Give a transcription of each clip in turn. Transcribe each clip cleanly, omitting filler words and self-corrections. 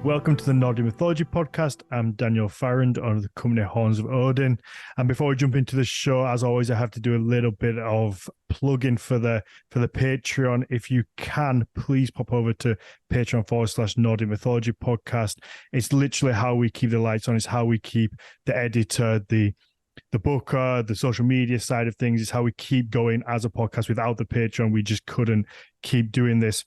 Welcome to the Nordic Mythology podcast. I'm Daniel Farrand of the company Horns of Odin. And before we jump into the show, as always, I have to do a little bit of plug-in for the Patreon. If you can, please pop over to Patreon/Nordic Mythology podcast. It's literally how we keep the lights on. It's how we keep the editor, the booker, the social media side of things. It's how we keep going as a podcast. Without the Patreon, we just couldn't keep doing this.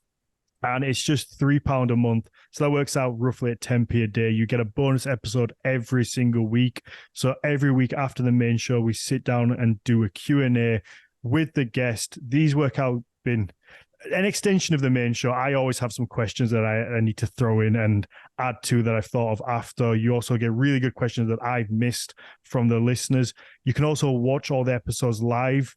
And it's just £3 a month. So that works out roughly at 10p a day. You get a bonus episode every single week. So every week after the main show, we sit down and do a Q&A with the guest. These work out being an extension of the main show. I always have some questions that I need to throw in and add to that I've thought of after. You also get really good questions that I've missed from the listeners. You can also watch all the episodes live.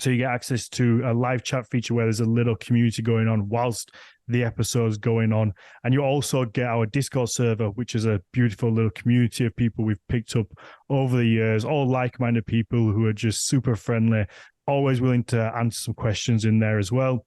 So you get access to a live chat feature where there's a little community going on whilst the episode's going on. And you also get our Discord server, which is a beautiful little community of people we've picked up over the years, all like-minded people who are just super friendly, always willing to answer some questions in there as well.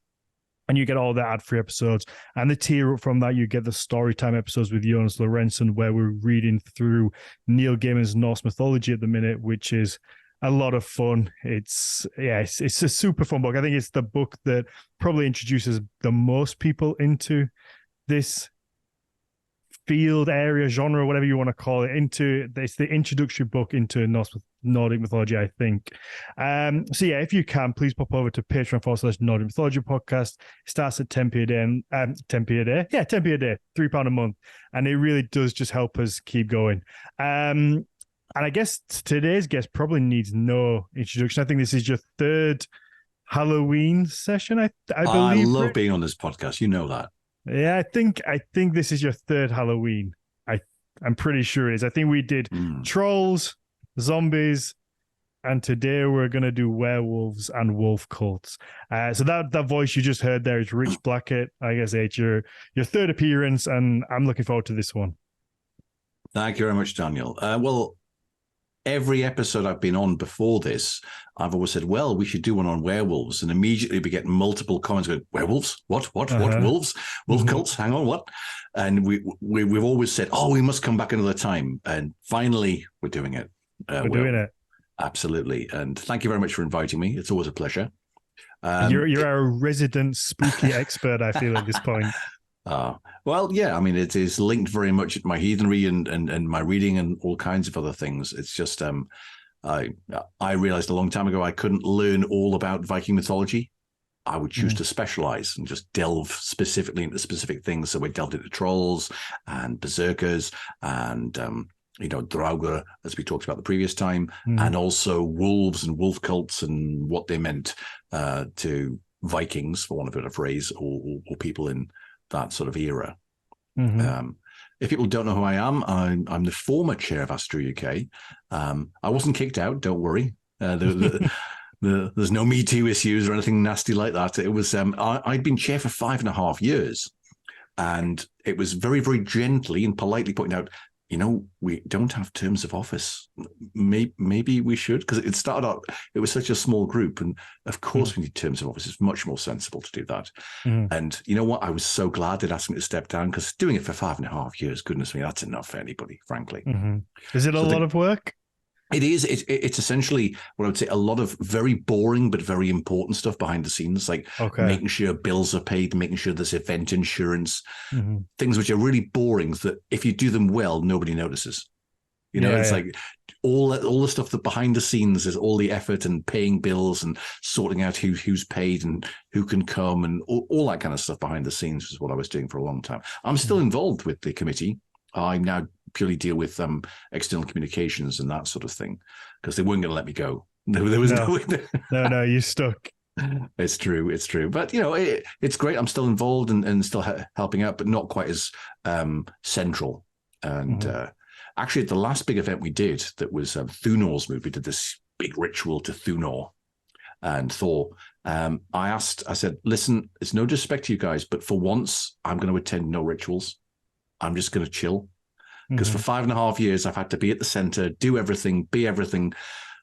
And you get all the ad-free episodes. And the tier up from that, you get the Storytime episodes with Jonas Lorentzen, where we're reading through Neil Gaiman's Norse mythology at the minute, which is a lot of fun. It's a super fun book. I think it's the book that probably introduces the most people into this field, area, genre, whatever you want to call it. It's the introductory book into Nordic mythology, I think. So yeah, if you can, please pop over to Patreon/Nordic Mythology podcast. It starts at 10p a day. 10p a day? Yeah, 10p a day, £3 a month. And it really does just help us keep going. And I guess today's guest probably needs no introduction. I think this is your third Halloween session, I believe. I love being on this podcast. You know that. Yeah, I think this is your third Halloween. I'm pretty sure it is. I think we did trolls, zombies, and today we're going to do werewolves and wolf cults. So that voice you just heard there is Rich Blackett. I guess it's your third appearance, and I'm looking forward to this one. Thank you very much, Daniel. Well, every episode I've been on before this, I've always said, well, we should do one on werewolves. And immediately we get multiple comments going, werewolves? What? Wolves? Wolf cults? Hang on, what? And we've always said, oh, we must come back another time. And finally, we're doing it. We're doing it. Absolutely. And thank you very much for inviting me. It's always a pleasure. You're our resident spooky expert, I feel, at this point. Well, yeah, I mean, it is linked very much to my heathenry and my reading and all kinds of other things. It's just, I realized a long time ago I couldn't learn all about Viking mythology. I would choose to specialize and just delve specifically into specific things. So we delved into trolls and berserkers and, Draugr, as we talked about the previous time, and also wolves and wolf cults and what they meant to Vikings, for want of a better phrase, or people in that sort of era. If people don't know who I am, I'm the former chair of Astro UK. I wasn't kicked out, don't worry. There's no Me Too issues or anything nasty like that. It was I'd been chair for 5.5 years, and it was very, very gently and politely pointing out, we don't have terms of office. Maybe we should, because it started out, it was such a small group. And of course we need terms of office. It's much more sensible to do that. And you know what? I was so glad they'd asked me to step down, because doing it for 5.5 years, goodness me, that's enough for anybody, frankly. Is it a lot of work? It is. It's essentially what I would say a lot of very boring but very important stuff behind the scenes, like making sure bills are paid, making sure there's event insurance, things which are really boring that if you do them well, nobody notices. Like all the stuff that behind the scenes is all the effort and paying bills and sorting out who's paid and who can come and all that kind of stuff behind the scenes is what I was doing for a long time. I'm still involved with the committee. I now purely deal with external communications and that sort of thing, because they weren't going to let me go. There was no, you're stuck. It's true. But, it's great. I'm still involved and still helping out, but not quite as central. And actually, at the last big event we did, that was Thunor's move, we did this big ritual to Thunor and Thor. I said, listen, it's no disrespect to you guys, but for once, I'm going to attend no rituals. I'm just going to chill, because for 5.5 years, I've had to be at the center, do everything, be everything.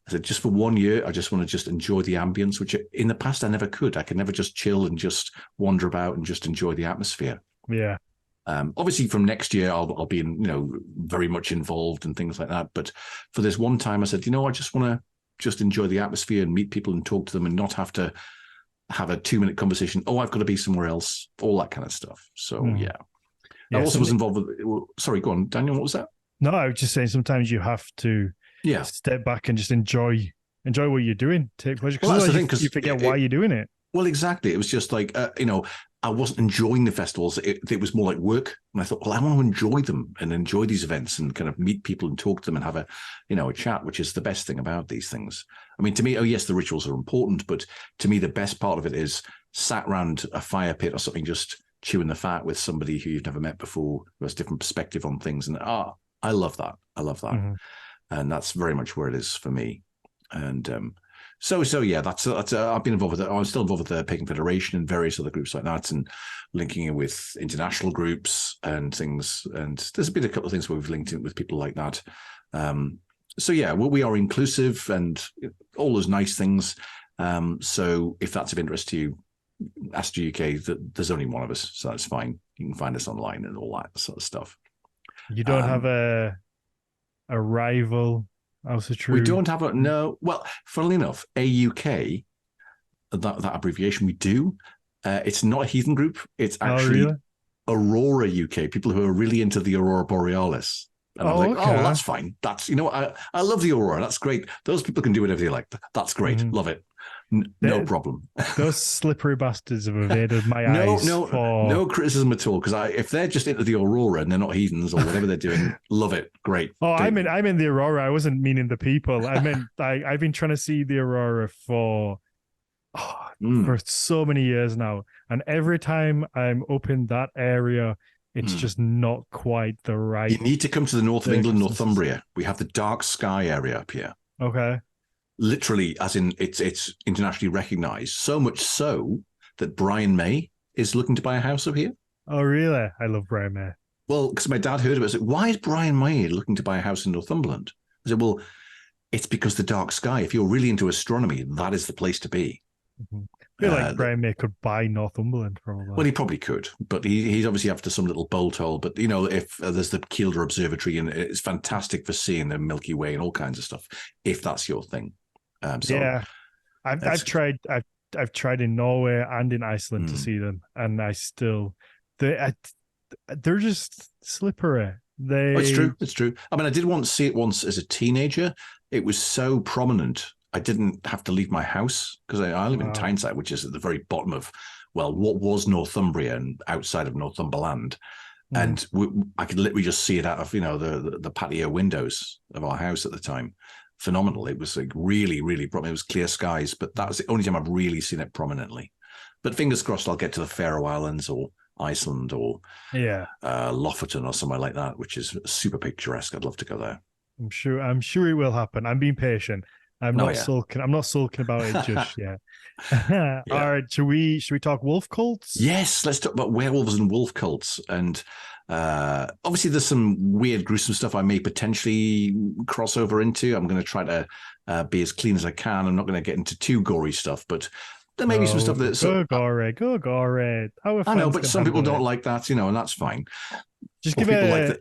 I said, just for 1 year, I just want to just enjoy the ambience, which in the past I never could. I could never just chill and just wander about and just enjoy the atmosphere. Yeah. Obviously, from next year, I'll be very much involved and things like that. But for this one time, I said, I just want to just enjoy the atmosphere and meet people and talk to them and not have to have a 2-minute conversation. Oh, I've got to be somewhere else. All that kind of stuff. So yeah. I also was involved with. Sorry, go on, Daniel. What was that? No, I was just saying. Sometimes you have to step back and just enjoy what you're doing. Take pleasure, because you forget why you're doing it. Well, exactly. It was just like I wasn't enjoying the festivals. It was more like work, and I thought, well, I want to enjoy them and enjoy these events and kind of meet people and talk to them and have a chat, which is the best thing about these things. I mean, to me, yes, the rituals are important, but to me, the best part of it is sat around a fire pit or something, just chewing the fat with somebody who you've never met before, who has a different perspective on things. And I love that. Mm-hmm. And that's very much where it is for me. And so yeah, that's I've been involved with it. I'm still involved with the Pagan Federation and various other groups like that, and linking in with international groups and things. And there's been a couple of things where we've linked in with people like that. So yeah, we are inclusive and all those nice things. So if that's of interest to you, Astro UK, there's only one of us, so that's fine. You can find us online and all that sort of stuff. You don't have a rival House of True? We don't have no. Well, funnily enough, AUK, that abbreviation, we do. It's not a heathen group. It's actually Aurora UK, people who are really into the Aurora Borealis. And I'm like, well, that's fine. That's, I love the Aurora. That's great. Those people can do whatever they like. That's great. Mm-hmm. Love it. No problem. Those slippery bastards have evaded my eyes. No criticism at all. Because if they're just into the Aurora and they're not heathens or whatever they're doing, love it. Great. Oh, I'm in the Aurora. I wasn't meaning the people. I meant I've been trying to see the Aurora for so many years now, and every time I'm up in that area, it's just not quite the right. You need to come to the north of England, Northumbria. We have the dark sky area up here. Okay. Literally, as in it's internationally recognized, so much so that Brian May is looking to buy a house up here. Oh, really? I love Brian May. Well, because my dad heard about it. I said, why is Brian May looking to buy a house in Northumberland? I said, well, it's because the dark sky. If you're really into astronomy, that is the place to be. Mm-hmm. I feel like Brian May could buy Northumberland probably. Well, he probably could, but he's obviously after some little bolt hole. But, if there's the Kielder Observatory, and it's fantastic for seeing the Milky Way and all kinds of stuff, if that's your thing. Yeah, I've tried in Norway and in Iceland to see them, and they're just slippery. It's true. I mean, I did once see it once as a teenager. It was so prominent. I didn't have to leave my house because I live in Tyneside, which is at the very bottom of, what was Northumbria and outside of Northumberland. And I could literally just see it out of, the patio windows of our house at the time. Phenomenal. It was like really, really prominent. It was clear skies, but that was the only time I've really seen it prominently. But fingers crossed I'll get to the Faroe Islands or Iceland or Lofoten or somewhere like that, which is super picturesque. I'd love to go there. I'm sure it will happen. I'm being patient. I'm not sulking about it just yet. All right, should we talk wolf cults? Yes, let's talk about werewolves and wolf cults. And obviously there's some weird, gruesome stuff I may potentially cross over into. I'm going to try to be as clean as I can. I'm not going to get into too gory stuff, but there may be some stuff that's go gory. I know, but some people don't like that, and that's fine. Just give a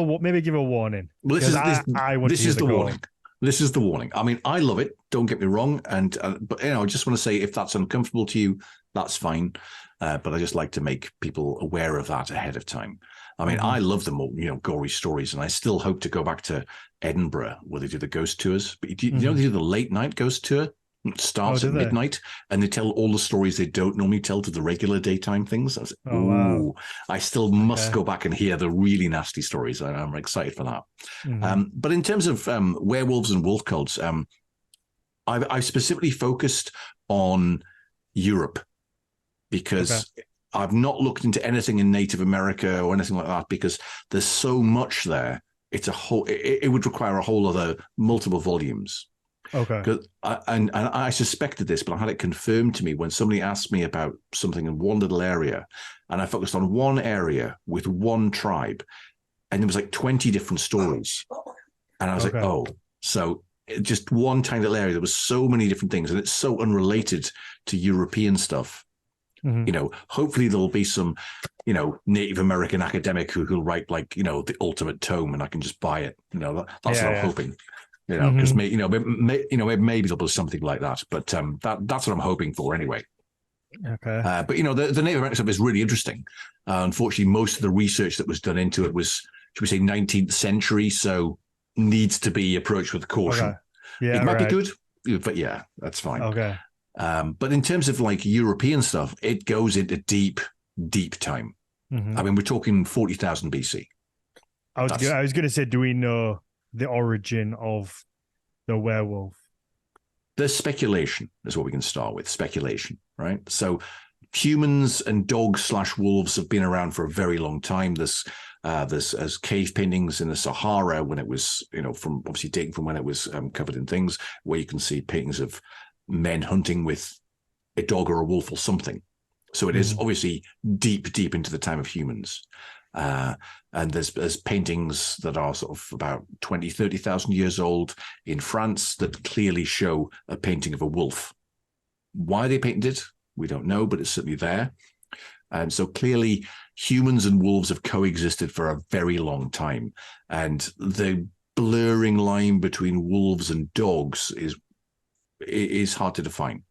warning. Well, this is the warning. This is the warning. I mean, I love it. Don't get me wrong. And but I just want to say, if that's uncomfortable to you, that's fine. But I just like to make people aware of that ahead of time. I mean, I love the gory stories, and I still hope to go back to Edinburgh where they do the ghost tours. But they do the late night ghost tour. It starts at midnight, and they tell all the stories they don't normally tell to the regular daytime things. I was wow. I still must go back and hear the really nasty stories. I'm excited for that. But in terms of werewolves and wolf cults, I've specifically focused on Europe because I've not looked into anything in Native America or anything like that because there's so much there. It's it would require a whole other multiple volumes. Okay. And I suspected this, but I had it confirmed to me when somebody asked me about something in one little area, and I focused on one area with one tribe, and there was like 20 different stories. And I was like, so just one tiny little area. There was so many different things, and it's so unrelated to European stuff. Mhm. Hopefully there'll be some, Native American academic who'll write like, the ultimate tome, and I can just buy it. That's what I'm hoping. Because Mhm. maybe there'll be something like that. But that's what I'm hoping for anyway. Okay. But the Native American stuff is really interesting. Unfortunately, most of the research that was done into it was, should we say, 19th century, so needs to be approached with caution. Okay. Yeah. It might be Right. good, but yeah, that's fine. Okay. But in terms of like European stuff, it goes into deep, deep time. Mhm. I mean, we're talking 40,000 BC. I was going to say, do we know the origin of the werewolf? There's speculation is what we can start with. Speculation, right? So humans and dogs / wolves have been around for a very long time. There's as cave paintings in the Sahara when it was, from obviously taken from when it was covered in things, where you can see paintings of men hunting with a dog or a wolf or something. So it is obviously deep, deep into the time of humans. And there's paintings that are sort of about 20, 30,000 years old in France that clearly show a painting of a wolf. Why they painted it, we don't know, but it's certainly there. And so clearly humans and wolves have coexisted for a very long time. And the blurring line between wolves and dogs is hard to define.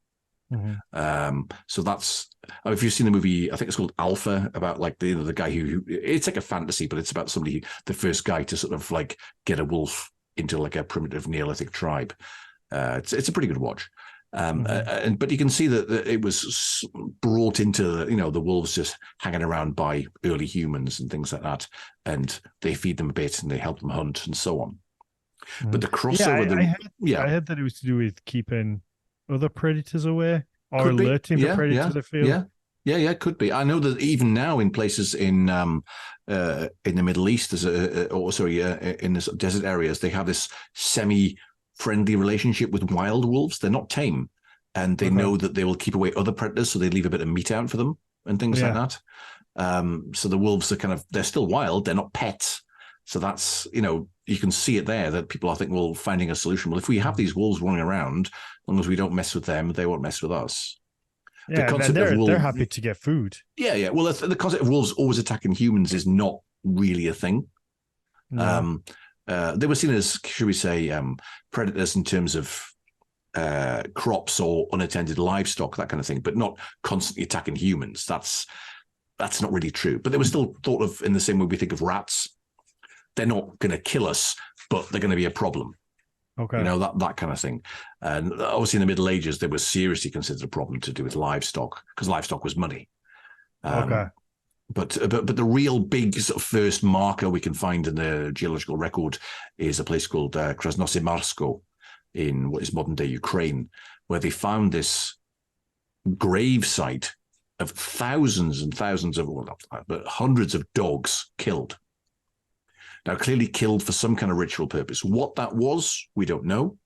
So that's, if you've seen the movie, I think it's called Alpha, about like the guy who it's like a fantasy, but it's about somebody, the first guy to sort of like get a wolf into like a primitive Neolithic tribe. It's a pretty good watch. But you can see that it was brought into the wolves just hanging around by early humans and things like that, and they feed them a bit and they help them hunt and so on. But the crossover, I heard that it was to do with keeping other predators away or could alerting for predators. I feel. Yeah, could be. I know that even now in places in the Middle East, in the desert areas, they have this semi-friendly relationship with wild wolves. They're not tame, and they know that they will keep away other predators, so they leave a bit of meat out for them and things like that. So the wolves are they're still wild. They're not pets. So that's, you can see it there that people, I think, will finding a solution. Well, if we have these wolves running around, as long as we don't mess with them, they won't mess with us. Yeah, they're happy to get food. Yeah. Well, the concept of wolves always attacking humans is not really a thing. No. They were seen as, should we say, predators in terms of crops or unattended livestock, that kind of thing, but not constantly attacking humans. That's not really true. But they were still thought of in the same way we think of rats. They're not going to kill us, but they're going to be a problem. Okay. That kind of thing. And obviously in the Middle Ages, they were seriously considered a problem to do with livestock because livestock was money. But the real big sort of first marker we can find in the geological record is a place called Krasnosemarsko in what is modern day Ukraine, where they found this grave site of thousands and thousands of, but hundreds of dogs killed. Now, clearly killed for some kind of ritual purpose. What that was, we don't know.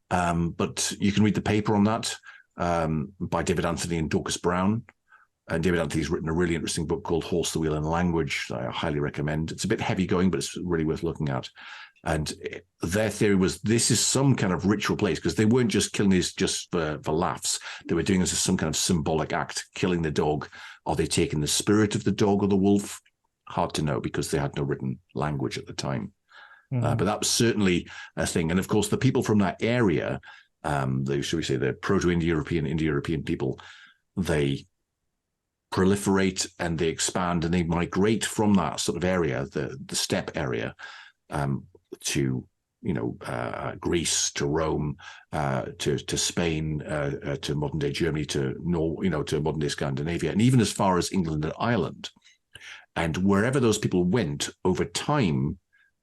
But you can read the paper on that by David Anthony and Dorcas Brown. And David Anthony's written a really interesting book called Horse, the Wheel, and Language that I highly recommend. It's a bit heavy going, but it's really worth looking at. And their theory was this is some kind of ritual place, because they weren't just killing these just for laughs. They were doing this as some kind of symbolic act, killing the dog. Are they taking the spirit of the dog or the wolf? Hard to know because they had no written language at the time. But that was certainly a thing. And of course, the people from that area, the Proto-Indo-European people, they proliferate and they expand and they migrate from that sort of area, the steppe area, to Greece, to Rome, to Spain, to modern day Germany, to modern day Scandinavia, and even as far as England and Ireland. And wherever those people went over time,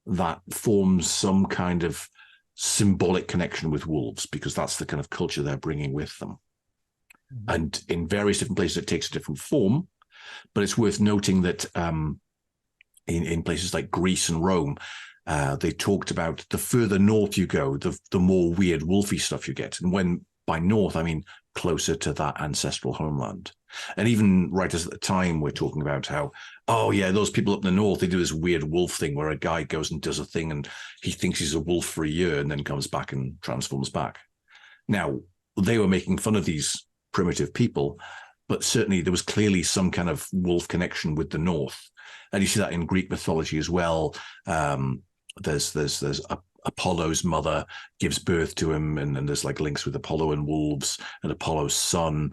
that forms some kind of symbolic connection with wolves, because that's the kind of culture they're bringing with them. And in various different places, it takes a different form. But it's worth noting that in places like Greece and Rome, they talked about the further north you go, the more weird wolfy stuff you get. And when by north, I mean closer to that ancestral homeland. And even writers at the time were talking about how, oh yeah, those people up in the north, they do this weird wolf thing where a guy goes and does a thing and he thinks he's a wolf for a year and then comes back and transforms back. Now, they were making fun of these primitive people, but certainly there was clearly some kind of wolf connection with the north. And you see that in Greek mythology as well. There's Apollo's mother gives birth to him, and there's like links with Apollo and wolves, and Apollo's son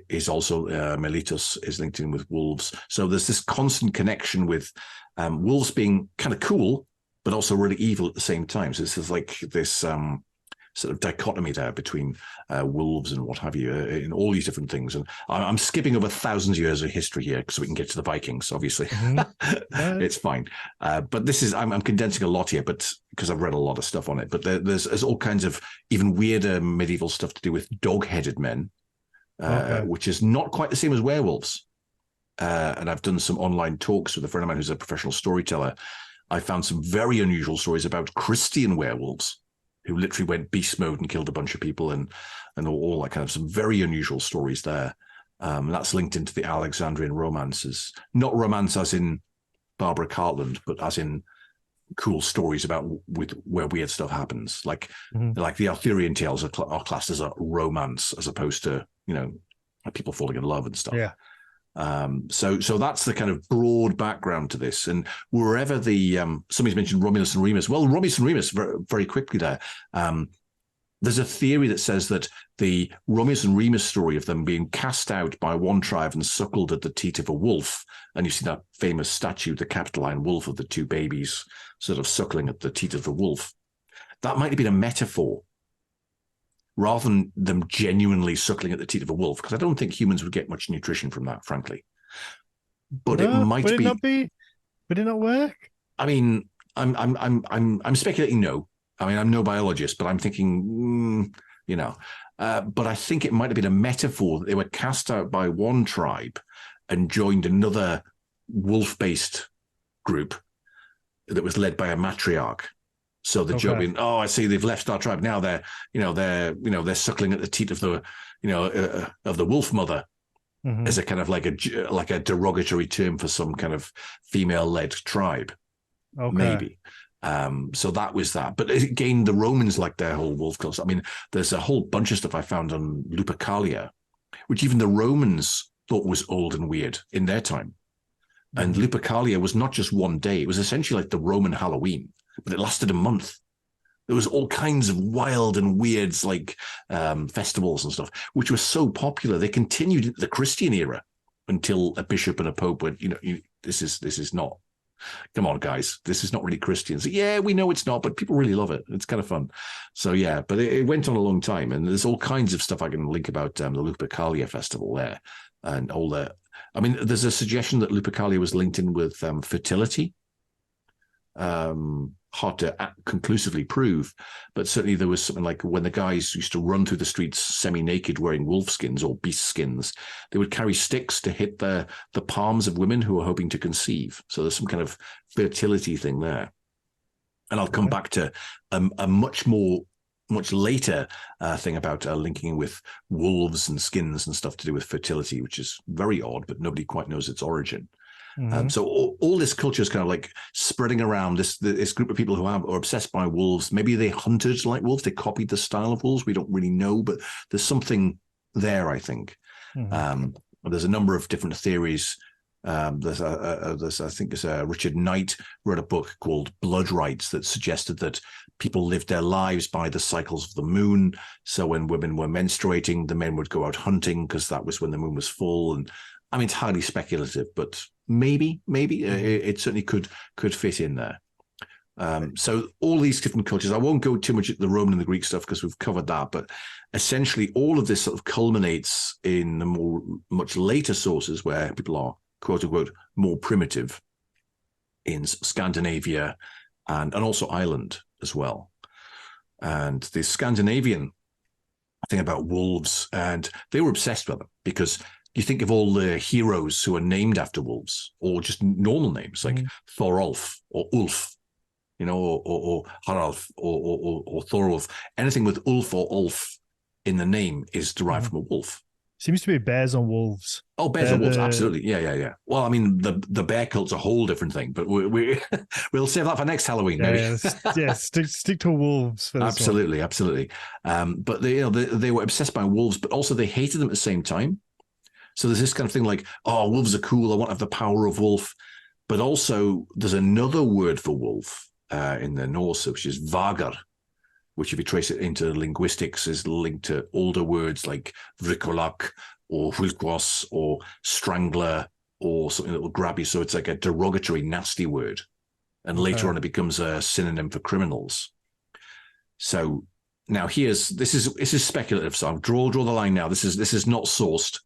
is also Meletus is linked in with wolves. So there's this constant connection with wolves being kind of cool, but also really evil at the same time. So this is like this sort of dichotomy there between wolves and what have you in all these different things. And I'm skipping over thousands of years of history here so we can get to the Vikings, obviously. Mm-hmm. It's fine. But this is, I'm condensing a lot here, but because I've read a lot of stuff on it. But there's all kinds of even weirder medieval stuff to do with dog-headed men, which is not quite the same as werewolves. And I've done some online talks with a friend of mine who's a professional storyteller. I found some very unusual stories about Christian werewolves who literally went beast mode and killed a bunch of people and all that kind of some very unusual stories there. That's linked into the Alexandrian romances, not romance as in Barbara Cartland, but as in cool stories about where weird stuff happens. Like the Arthurian tales are classed as a romance as opposed to, people falling in love and stuff. Yeah. So that's the kind of broad background to this. And wherever somebody's mentioned Romulus and Remus. Well, Romulus and Remus, very, very quickly there. There's a theory that says that the Romulus and Remus story of them being cast out by one tribe and suckled at the teat of a wolf, and you see that famous statue, the Capitoline wolf of the two babies sort of suckling at the teat of the wolf. That might have been a metaphor rather than them genuinely suckling at the teat of a wolf, because I don't think humans would get much nutrition from that, frankly. But it might be. Would it not work? I mean, I'm speculating. No, I mean, I'm no biologist, but I'm thinking, But I think it might have been a metaphor that they were cast out by one tribe and joined another wolf-based group that was led by a matriarch. So the joke being, I see they've left our tribe now. They're suckling at the teat of the, of the wolf mother, as a kind of like a derogatory term for some kind of female-led tribe, maybe. So that was that. But again, the Romans liked their whole wolf culture. I mean, there's a whole bunch of stuff I found on Lupercalia, which even the Romans thought was old and weird in their time. And Lupercalia was not just one day; it was essentially like the Roman Halloween. But it lasted a month. There was all kinds of wild and weird, like festivals and stuff, which were so popular. They continued into the Christian era until a bishop and a pope went, this is not. Come on, guys, this is not really Christian. So, yeah, we know it's not, but people really love it. It's kind of fun. So, yeah, but it went on a long time. And there's all kinds of stuff I can link about the Lupercalia festival there and all that. I mean, there's a suggestion that Lupercalia was linked in with fertility. Hard to conclusively prove, but certainly there was something like when the guys used to run through the streets semi-naked wearing wolf skins or beast skins, they would carry sticks to hit the palms of women who were hoping to conceive. So there's some kind of fertility thing there. And I'll come back to a much later thing about linking with wolves and skins and stuff to do with fertility, which is very odd, but nobody quite knows its origin. So all this culture is kind of like spreading around this group of people who are obsessed by wolves. Maybe they hunted like wolves. They copied the style of wolves. We don't really know, but there's something there, I think. There's a number of different theories. There's I think Richard Knight wrote a book called Blood Rites that suggested that people lived their lives by the cycles of the moon. So when women were menstruating, the men would go out hunting because that was when the moon was full. And I mean, it's highly speculative, but maybe it certainly could fit in there. So all these different cultures, I won't go too much at the Roman and the Greek stuff because we've covered that, but essentially all of this sort of culminates in the much later sources where people are, quote unquote, more primitive in Scandinavia and also Ireland as well. And the Scandinavian thing about wolves, and they were obsessed with them because you think of all the heroes who are named after wolves, or just normal names like Thorolf or Ulf, or Haralf or Thorolf. Anything with Ulf or Ulf in the name is derived from a wolf. Seems to be bears on wolves. Oh, bears on wolves, absolutely. Yeah. Well, I mean, the bear cult's a whole different thing, but we'll save that for next Halloween, maybe. Stick to wolves. For this absolutely. But they were obsessed by wolves, but also they hated them at the same time. So there's this kind of thing like, oh, wolves are cool. I want to have the power of wolf. But also there's another word for wolf in the Norse, which is vagar, which if you trace it into linguistics is linked to older words like vrikolak or hulkwas or strangler or something that will grab you. So it's like a derogatory, nasty word. And later on it becomes a synonym for criminals. So now this is speculative. So I'll draw the line now. This is not sourced.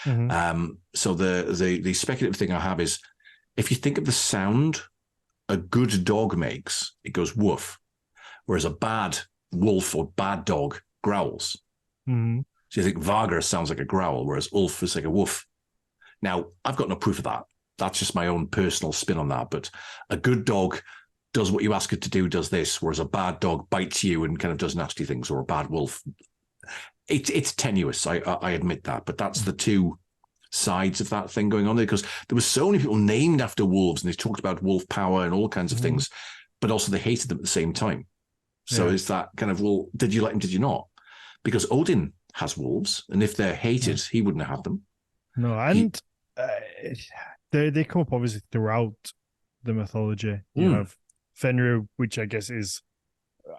So the speculative thing I have is, if you think of the sound a good dog makes, it goes woof, whereas a bad wolf or bad dog growls. So you think Vagar sounds like a growl, whereas Ulf is like a woof. Now, I've got no proof of that. That's just my own personal spin on that. But a good dog does what you ask it to do, does this, whereas a bad dog bites you and kind of does nasty things, or a bad wolf. It's tenuous, I admit that, but that's the two sides of that thing going on there, because there were so many people named after wolves and they talked about wolf power and all kinds of things, but also they hated them at the same time. So it's that kind of, well, did you like them, did you not? Because Odin has wolves, and if they're hated, he wouldn't have them. No, and they come up obviously throughout the mythology. You have Fenrir, which I guess is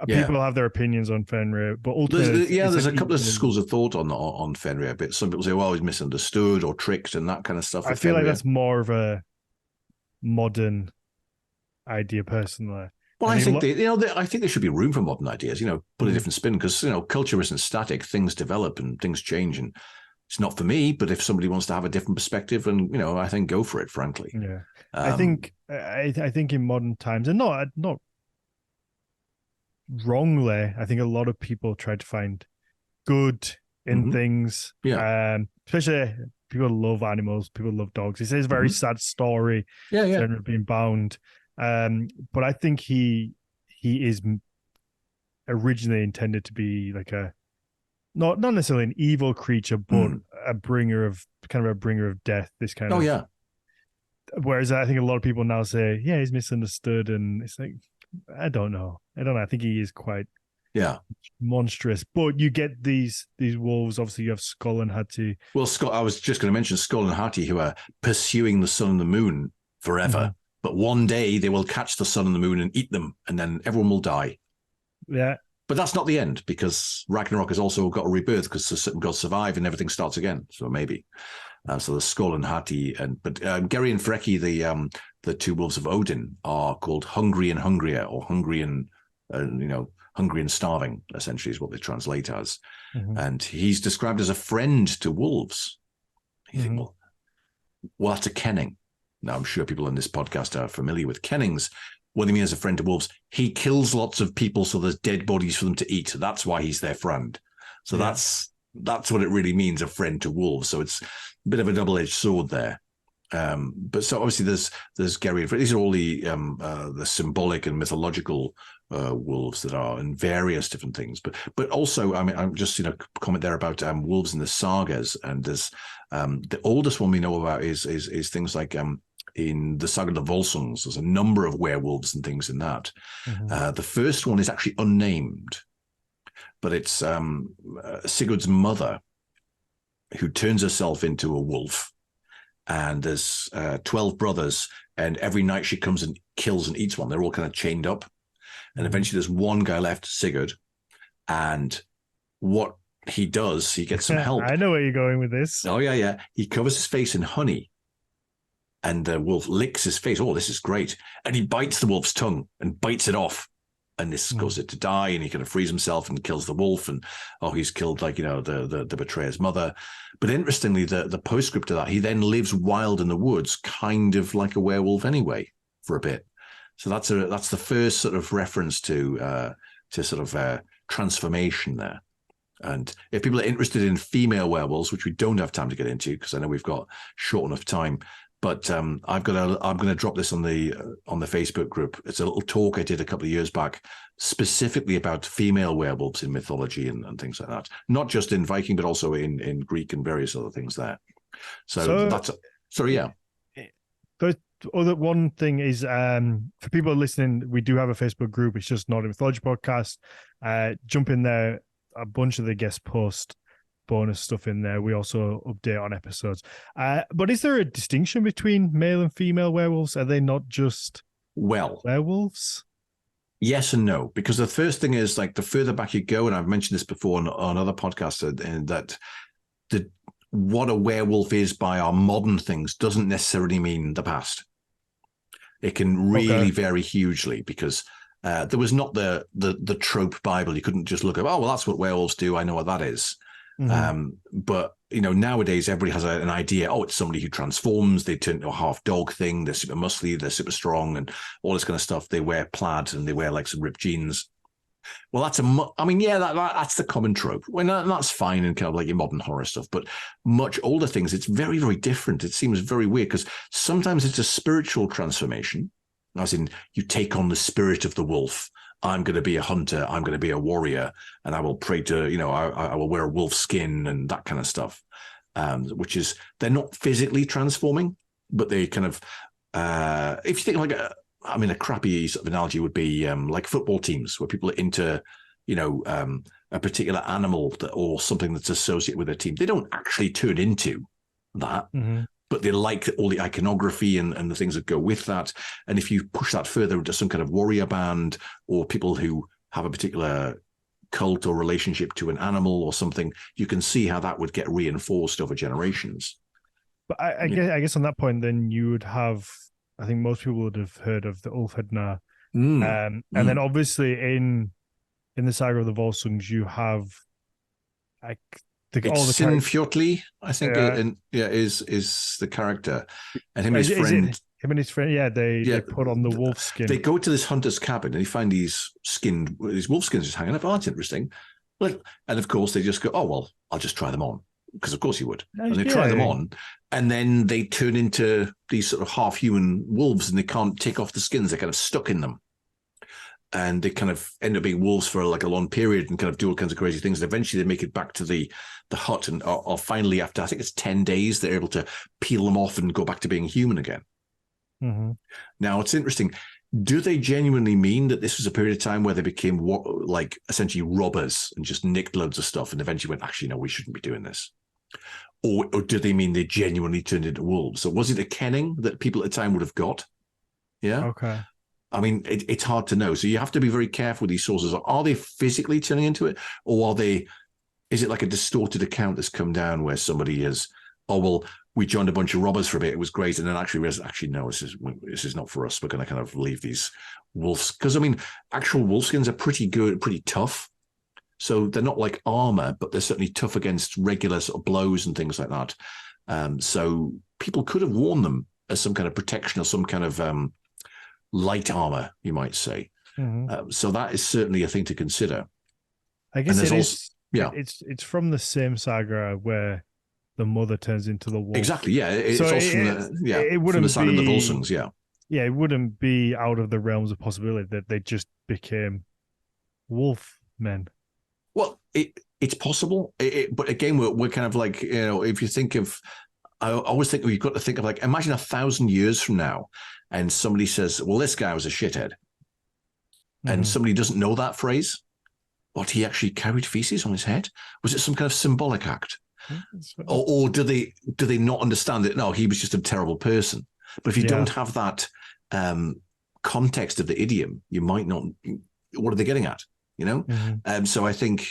people have their opinions on Fenrir, but ultimately, there's a couple of schools of thought on Fenrir. But some people say, well, he's misunderstood or tricked and that kind of stuff. I feel like that's more of a modern idea, personally. Well, I think I think there should be room for modern ideas. Put a different spin, because culture isn't static. Things develop and things change, and it's not for me. But if somebody wants to have a different perspective, and I think go for it. Frankly, I think in modern times, and not wrongly, I think a lot of people try to find good in things. Especially people love animals, people love dogs. It's a very sad story. Being bound. But I think he is originally intended to be like a not necessarily an evil creature, but a bringer of death. This kind of Whereas I think a lot of people now say, he's misunderstood, and it's like, I don't know. I think he is quite monstrous. But you get these wolves. Obviously, you have Skull and Hati. Well, Scott, I was just going to mention Skull and Hati, who are pursuing the sun and the moon forever. But one day they will catch the sun and the moon and eat them, and then everyone will die. Yeah. But that's not the end, because Ragnarok has also got a rebirth, because the certain gods survive and everything starts again. So maybe. So the Skull and Hati, but Geri and Freki, the two wolves of Odin, are called Hungry and Hungrier, or Hungry and Hungry and Starving, essentially is what they translate as. And he's described as a friend to wolves. You think, well, that's a kenning. Now, I'm sure people on this podcast are familiar with kennings. What do you mean as a friend to wolves? He kills lots of people, so there's dead bodies for them to eat. That's why he's their friend. So that's what it really means, a friend to wolves. So it's a bit of a double-edged sword there. But so obviously there's Geri and Freki. These are all the symbolic and mythological wolves that are in various different things. But also, I mean, I'm just comment there about wolves in the sagas, and there's the oldest one we know about is things like in the saga of the Volsungs. There's a number of werewolves and things in that. The first one is actually unnamed, but it's Sigurd's mother, who turns herself into a wolf. And there's 12 brothers, and every night she comes and kills and eats one. They're all kind of chained up. And eventually there's one guy left, Sigurd. And what he does, he gets some help. I know where you're going with this. Oh, yeah. He covers his face in honey. And the wolf licks his face. Oh, this is great. And he bites the wolf's tongue and bites it off. And this causes it to die, and he kind of frees himself and kills the wolf. And he's killed the betrayer's mother. But interestingly, the postscript to that, he then lives wild in the woods, kind of like a werewolf anyway, for a bit. So that's the first sort of reference to sort of transformation there. And if people are interested in female werewolves, which we don't have time to get into, because I know we've got short enough time. But I'm going to drop this on the Facebook group. It's a little talk I did a couple of years back, specifically about female werewolves in mythology and things like that. Not just in Viking, but also in Greek and various other things there. So that's yeah. The other one thing is, for people listening, we do have a Facebook group. It's just Nordic Mythology Podcast. Jump in there. A bunch of the guests post bonus stuff in there. We also update on episodes. But is there a distinction between male and female werewolves? Are they not just werewolves? Yes and no, because the first thing is, like, the further back you go, and I've mentioned this before on other podcasts, that what a werewolf is by our modern things doesn't necessarily mean the past. It can really vary hugely, because there was not the trope Bible. You couldn't just look at, oh, well, that's what werewolves do. I know what that is. But, nowadays everybody has an idea. Oh, it's somebody who transforms. They turn into a half dog thing. They're super muscly. They're super strong and all this kind of stuff. They wear plaid and they wear like some ripped jeans. Well, that's that's the common trope. Well, that's fine in kind of like your modern horror stuff, but much older things, it's very, very different. It seems very weird because sometimes it's a spiritual transformation, as in you take on the spirit of the wolf. I'm going to be a hunter. I'm going to be a warrior, and I will pray to, I will wear a wolf skin and that kind of stuff, which is, they're not physically transforming, but they kind of, if you think like a crappy sort of analogy would be like football teams where people are into, a particular animal or something that's associated with a team. They don't actually turn into that, but they like all the iconography and the things that go with that. And if you push that further into some kind of warrior band or people who have a particular cult or relationship to an animal or something, you can see how that would get reinforced over generations. But I guess on that point, then you would have, I think most people would have heard of the Ulfhednar. And then obviously in the Saga of the Volsungs, you have like Sinfjotli, I think, is the character, and him and his friend. Him and his friend, they put on the wolf skin. They go to this hunter's cabin and they find these wolf skins just hanging up. Oh, that's interesting. And of course, they just go, oh, well, I'll just try them on. Because of course you would. And they try them on, and then they turn into these sort of half-human wolves, and they can't take off the skins. They're kind of stuck in them. And they kind of end up being wolves for like a long period and kind of do all kinds of crazy things. And eventually they make it back to the hut, and or finally after, I think it's 10 days, they're able to peel them off and go back to being human again. Now, it's interesting. Do they genuinely mean that this was a period of time where they became like essentially robbers and just nicked loads of stuff and eventually went, actually, no, we shouldn't be doing this? Or do they mean they genuinely turned into wolves? So was it a kenning that people at the time would have got? Yeah. Okay. I mean, it's hard to know. So you have to be very careful with these sources. Are they physically turning into it? Or is it like a distorted account that's come down where somebody is, oh, well, we joined a bunch of robbers for a bit. It was great. And then actually, no, this is not for us. We're going to kind of leave these wolves. Because, I mean, actual wolfskins are pretty good, pretty tough. So they're not like armor, but they're certainly tough against regular sort of blows and things like that. So people could have worn them as some kind of protection or some kind of light armor, you might say. So that is certainly a thing to consider. I guess it's from the same saga where the mother turns into the wolf. Exactly, yeah. It's also from the Saga of the Volsungs, yeah. Yeah, it wouldn't be out of the realms of possibility that they just became wolf men. Well, it's possible, but again, we're kind of like, if you think of, I always think we've got to think of like, imagine 1,000 years from now, and somebody says, well, this guy was a shithead, and somebody doesn't know that phrase. What, he actually carried feces on his head? Was it some kind of symbolic act? Or do they not understand it? No, he was just a terrible person. But if you don't have that context of the idiom, you might not. What are they getting at? So I think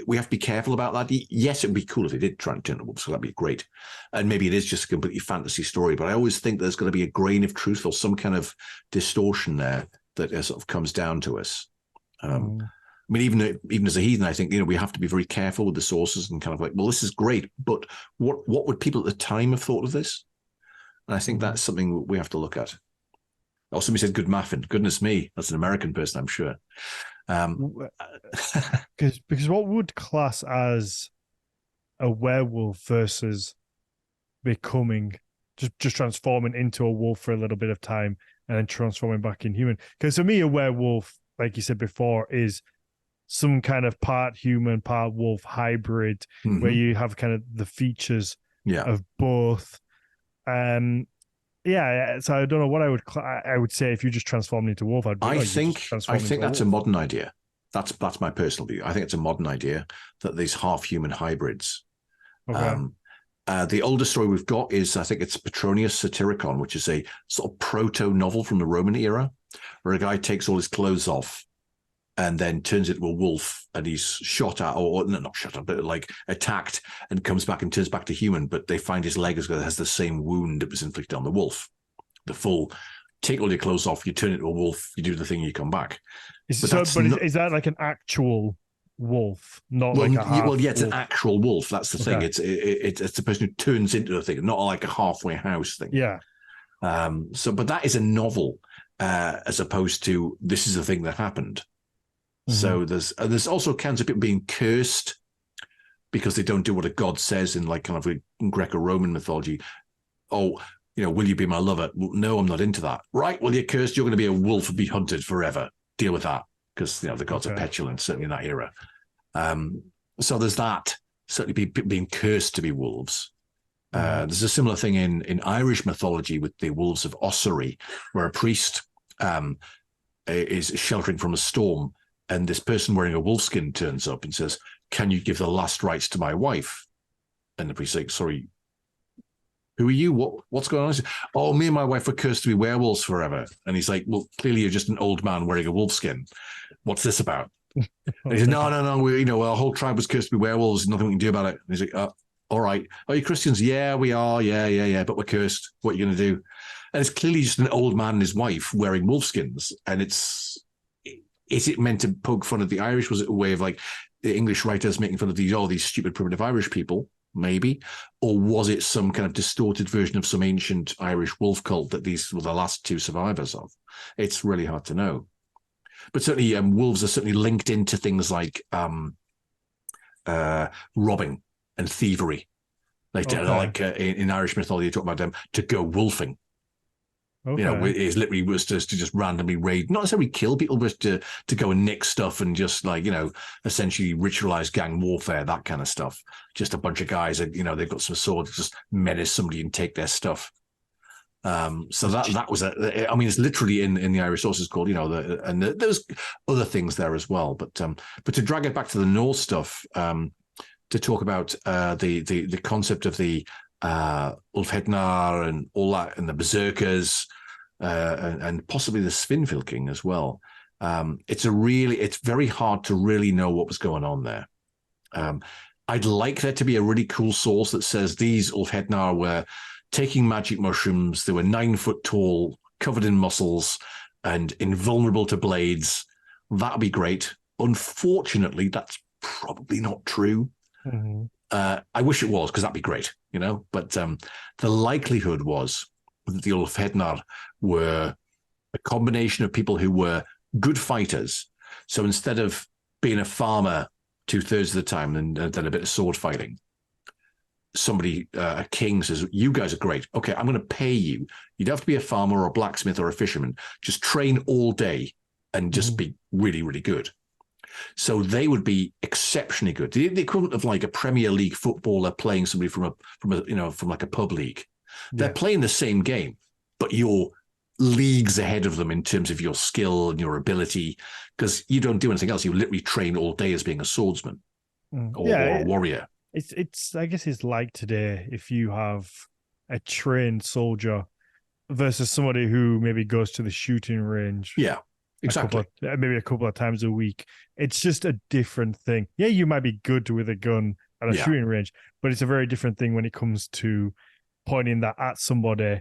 we have to be careful about that. Yes, it would be cool if they did try and turn the wolves, so that'd be great. And maybe it is just a completely fantasy story, but I always think there's going to be a grain of truth or some kind of distortion there that sort of comes down to us. I mean, even as a heathen, I think, we have to be very careful with the sources and kind of like, well, this is great, but what would people at the time have thought of this? And I think that's something we have to look at. Oh, somebody said good muffin. Goodness me, that's an American person, I'm sure. Because what would class as a werewolf versus becoming just transforming into a wolf for a little bit of time and then transforming back in human? Because for me, a werewolf, like you said before, is some kind of part human, part wolf hybrid where you have kind of the features of both. So I don't know what I would say if you just transformed into wolf. I think that's a modern idea. That's my personal view. I think it's a modern idea that these half-human hybrids Okay. The oldest story we've got is, I think it's Petronius Satyricon, which is a sort of proto-novel from the Roman era, where a guy takes all his clothes off and then turns into a wolf, and he's shot at, or not shot at, but like attacked, and comes back and turns back to human, but they find his leg has the same wound that was inflicted on the wolf. The full, take all your clothes off, you turn into a wolf, you do the thing, you come back. Is that like an actual wolf, not like a half well, yeah, it's wolf? an actual wolf. That's the thing. It's the person who turns into a thing, not like a halfway house thing. Yeah. But that is a novel, as opposed to this is a thing that happened. Mm-hmm. So there's also accounts of people being cursed because they don't do what a god says in like kind of in Greco-Roman mythology. Oh, will you be my lover? Well, no, I'm not into that. Right? Well, you're cursed. You're going to be a wolf and be hunted forever. Deal with that. Because the gods are petulant, certainly in that era. So there's that, certainly being cursed to be wolves. There's a similar thing in Irish mythology with the wolves of Ossory, where a priest is sheltering from a storm, and this person wearing a wolfskin turns up and says, "Can you give the last rites to my wife?" And the priest says, "Sorry, who are you? What's going on?" Says, "Oh, me and my wife were cursed to be werewolves forever." And he's like, "Well, clearly you're just an old man wearing a wolfskin. What's this about?" And he said, No. We, our whole tribe was cursed to be werewolves. Nothing we can do about it. And he's like, all right. Are you Christians? Yeah, we are. Yeah. But we're cursed. What are you going to do? And it's clearly just an old man and his wife wearing wolfskins. And is it meant to poke fun at the Irish? Was it a way of like the English writers making fun of these stupid primitive Irish people? Maybe. Or was it some kind of distorted version of some ancient Irish wolf cult that these were the last two survivors of? It's really hard to know. But certainly wolves are certainly linked into things like robbing and thievery. In Irish mythology, you talk about them to go wolfing. Okay. It literally was to just randomly raid, not necessarily kill people, but to go and nick stuff and just essentially ritualized gang warfare, that kind of stuff. Just a bunch of guys that, they've got some swords, just menace somebody and take their stuff. So that was it's literally in the Irish sources called, there's other things there as well. But to drag it back to the Norse stuff, to talk about the concept of the Ulfhednar and all that, and the berserkers, and possibly the Svinfylking as well. It's very hard to really know what was going on there. I'd like there to be a really cool source that says these Ulfhednar were taking magic mushrooms. They were 9 foot tall, covered in muscles, and invulnerable to blades. That'd be great. Unfortunately, that's probably not true. Mm-hmm. I wish it was, because that'd be great, But the likelihood was that the Ulfhednar were a combination of people who were good fighters. So instead of being a farmer 2/3 of the time and then a bit of sword fighting, somebody, a king, says, "You guys are great. Okay, I'm going to pay you. You'd have to be a farmer or a blacksmith or a fisherman. Just train all day and just be really, really good." So they would be exceptionally good. The equivalent of like a Premier League footballer playing somebody from like a pub league. They're playing the same game, but you're leagues ahead of them in terms of your skill and your ability, because you don't do anything else. You literally train all day as being a swordsman or a warrior. It's I guess it's like today, if you have a trained soldier versus somebody who maybe goes to the shooting range. Yeah, exactly. Maybe a couple of times a week. It's just a different thing. Yeah, you might be good with a gun at a shooting range, but it's a very different thing when it comes to pointing that at somebody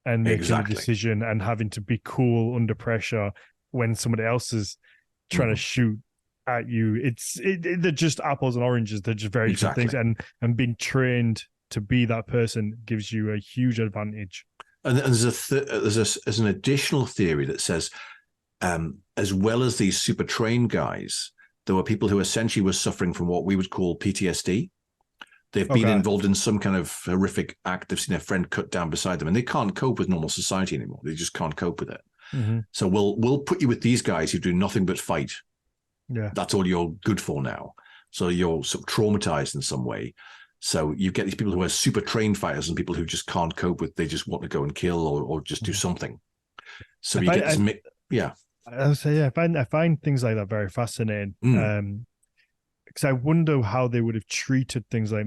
and making a decision and having to be cool under pressure when somebody else is trying to shoot at you. They're just apples and oranges. They're just very different things, and being trained to be that person gives you a huge advantage. And there's an additional theory that says, as well as these super trained guys, there were people who essentially were suffering from what we would call PTSD. They've been involved in some kind of horrific act. They've seen a friend cut down beside them, and they can't cope with normal society anymore. They just can't cope with it. Mm-hmm. So we'll put you with these guys who do nothing but fight. Yeah, that's all you're good for now. So you're sort of traumatized in some way. So you get these people who are super trained fighters and people who just can't cope with. They just want to go and kill or just do something. So I would say I find things like that very fascinating. Because I wonder how they would have treated things like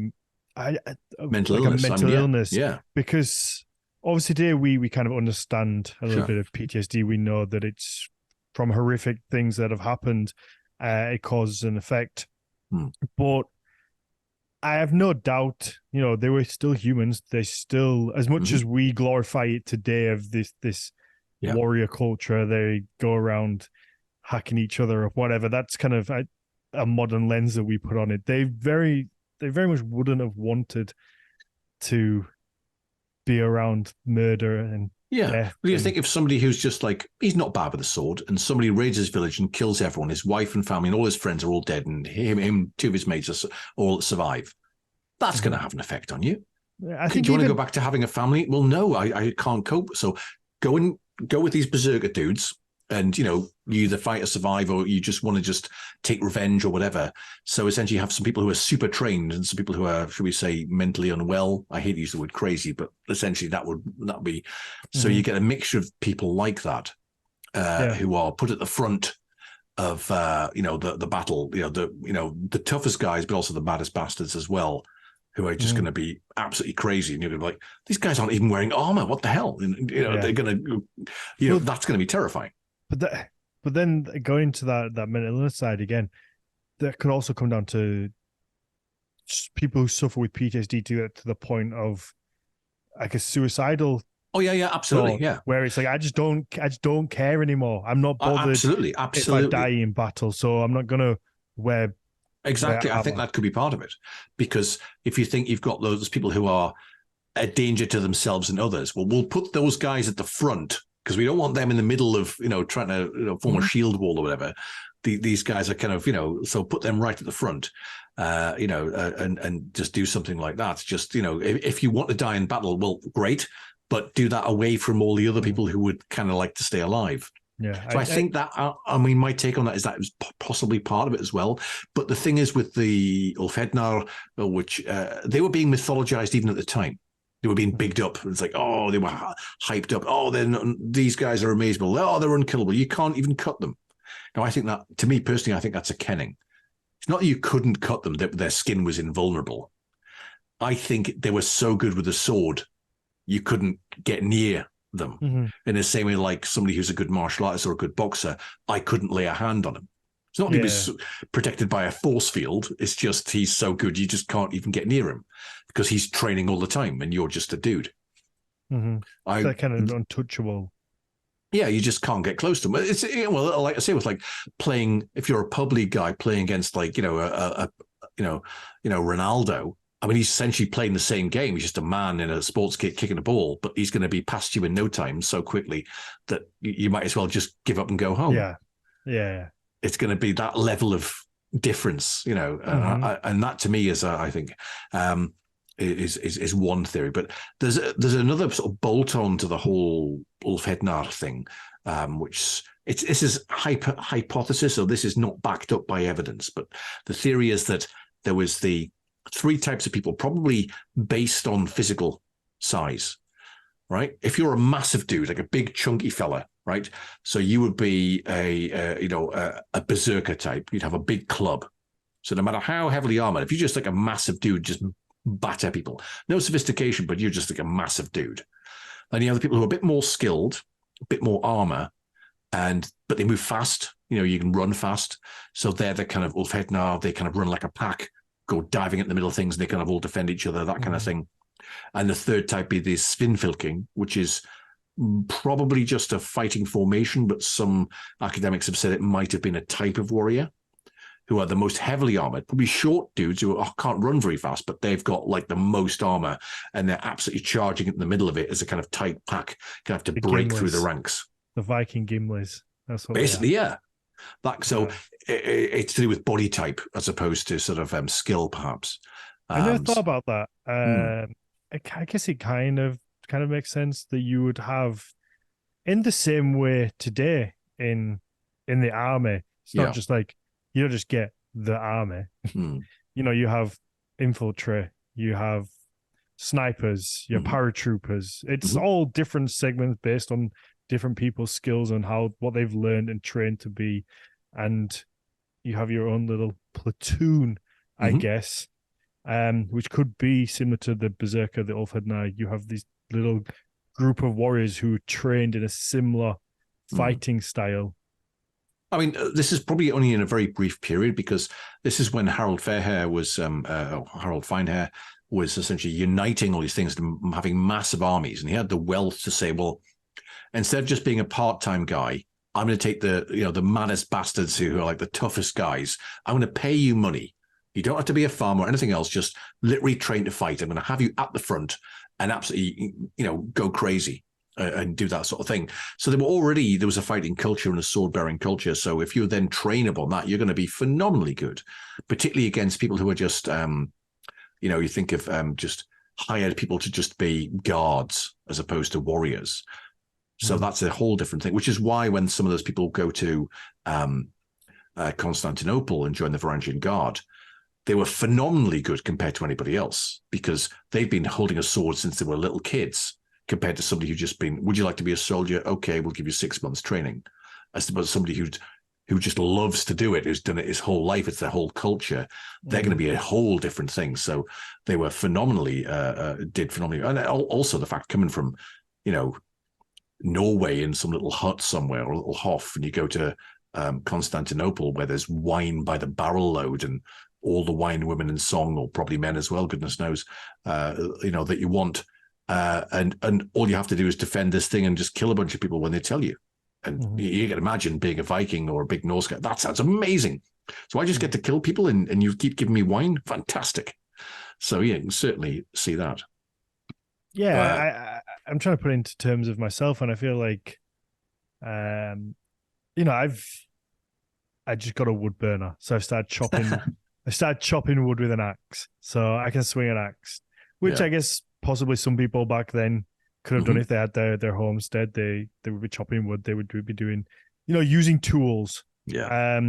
mental like illness. a mental illness. Yeah, Because obviously today we kind of understand a little sure. bit of PTSD. We know that it's from horrific things that have happened. It causes an effect. But I have no doubt, they were still humans. They still, as much as we glorify it today of this warrior culture, they go around hacking each other or whatever. That's kind of a modern lens that we put on it. They very much wouldn't have wanted to be around murder and death. Well, you think if somebody who's just like, he's not bad with a sword, and somebody raids his village and kills everyone, his wife and family and all his friends are all dead, and him two of his mates are all survive, that's going to have an effect on you. I think do you want to go back to having a family? Well, no, I can't cope. So go with these berserker dudes, and you either fight or survive, or you just want to just take revenge or whatever. So essentially you have some people who are super trained and some people who are, should we say, mentally unwell. I hate to use the word crazy, but essentially that would be, so you get a mixture of people like that, who are put at the front of, the battle, the toughest guys, but also the baddest bastards as well, who are just going to be absolutely crazy. And you're going to be like, these guys aren't even wearing armor. What the hell? And, they're going to, that's going to be terrifying. But then going to that mental illness side again, that could also come down to people who suffer with PTSD to the point of, I guess, suicidal. Oh yeah, absolutely, yeah. Where it's like I just don't care anymore. I'm not bothered. Absolutely. If I die in battle, so I'm not gonna wear. Exactly, I think that could be part of it, because if you think you've got those people who are a danger to themselves and others, well, we'll put those guys at the front, because we don't want them in the middle of, trying to form a shield wall or whatever. These guys are kind of, so put them right at the front, and just do something like that. Just, if you want to die in battle, well, great, but do that away from all the other people who would kind of like to stay alive. Yeah. So I think that, my take on that is that it was possibly part of it as well. But the thing is with the Ulfhednar, which they were being mythologized even at the time. They were being bigged up. It's like, oh, they were hyped up. Oh, these guys are amazing. Oh, they're unkillable. You can't even cut them. Now, I think that, to me personally, I think that's a kenning. It's not that you couldn't cut them, that their skin was invulnerable. I think they were so good with the sword, you couldn't get near them. In the same way, like somebody who's a good martial artist or a good boxer, I couldn't lay a hand on him. It's not that he was protected by a force field. It's just he's so good, you just can't even get near him because he's training all the time and you're just a dude. They're kind of untouchable. Yeah, you just can't get close to him. It's, well, like I say, it's like playing, if you're a pub league guy playing against like, Ronaldo. I mean, he's essentially playing the same game. He's just a man in a sports kit kicking a ball, but he's going to be past you in no time so quickly that you might as well just give up and go home. Yeah. It's going to be that level of difference, and that to me is, I think, is one theory. But there's another sort of bolt on to the whole Ulfhednar thing, which this is hypothesis, so this is not backed up by evidence. But the theory is that there was the three types of people, probably based on physical size, right? If you're a massive dude, like a big chunky fella, right? So you would be a berserker type. You'd have a big club. So no matter how heavily armored, if you're just like a massive dude, just batter people. No sophistication, but you're just like a massive dude. Then you have the people who are a bit more skilled, a bit more armor, but they move fast. You can run fast. So they're the kind of Ulfhednar. They kind of run like a pack, go diving at the middle of things, and they kind of all defend each other, that kind of thing. And the third type be the Svinfylking, which is probably just a fighting formation, but some academics have said it might have been a type of warrior, who are the most heavily armored, probably short dudes who can't run very fast, but they've got like the most armor, and they're absolutely charging in the middle of it as a kind of tight pack, kind of to break through the ranks. The Viking Gimlis. That's what basically, yeah. It's to do with body type as opposed to sort of skill, perhaps. I never thought about that. I guess it kind of makes sense that you would have, in the same way today in the army. It's not just like you don't just get the army. You have infantry, you have snipers, you have paratroopers. It's all different segments based on different people's skills and what they've learned and trained to be, and you have your own little platoon, I guess. which could be similar to the Berserker, the Ulfhednar. You have this little group of warriors who trained in a similar fighting style. I mean, this is probably only in a very brief period, because this is when Harold Fairhair was, Harold Finehair was essentially uniting all these things and having massive armies. And he had the wealth to say, well, instead of just being a part-time guy, I'm going to take the maddest bastards who are like the toughest guys. I'm going to pay you money. You don't have to be a farmer or anything else. Just literally train to fight. I'm going to have you at the front and absolutely, go crazy and do that sort of thing. So there was a fighting culture and a sword-bearing culture. So if you're then trainable on that, you're going to be phenomenally good, particularly against people who are just, you think of just hired people to just be guards as opposed to warriors. So that's a whole different thing, which is why when some of those people go to Constantinople and join the Varangian Guard, they were phenomenally good compared to anybody else, because they've been holding a sword since they were little kids, compared to somebody who's just been, would you like to be a soldier? Okay, we'll give you 6 months training. As opposed to somebody who just loves to do it, who's done it his whole life, it's their whole culture, they're going to be a whole different thing. So they were did phenomenally. And also the fact coming from, Norway in some little hut somewhere, or a little hof, and you go to Constantinople, where there's wine by the barrel load and all the wine women in song, or probably men as well, goodness knows, that you want. And all you have to do is defend this thing and just kill a bunch of people when they tell you. And you can imagine being a Viking or a big Norse guy. That sounds amazing. So I just get to kill people and you keep giving me wine? Fantastic. So yeah, you can certainly see that. Yeah, I'm trying to put it into terms of myself, and I feel like, I just got a wood burner, so I started chopping wood with an axe, so I can swing an axe, which I guess possibly some people back then could have done if they had their homestead. They would be chopping wood. They would be doing, using tools. Yeah.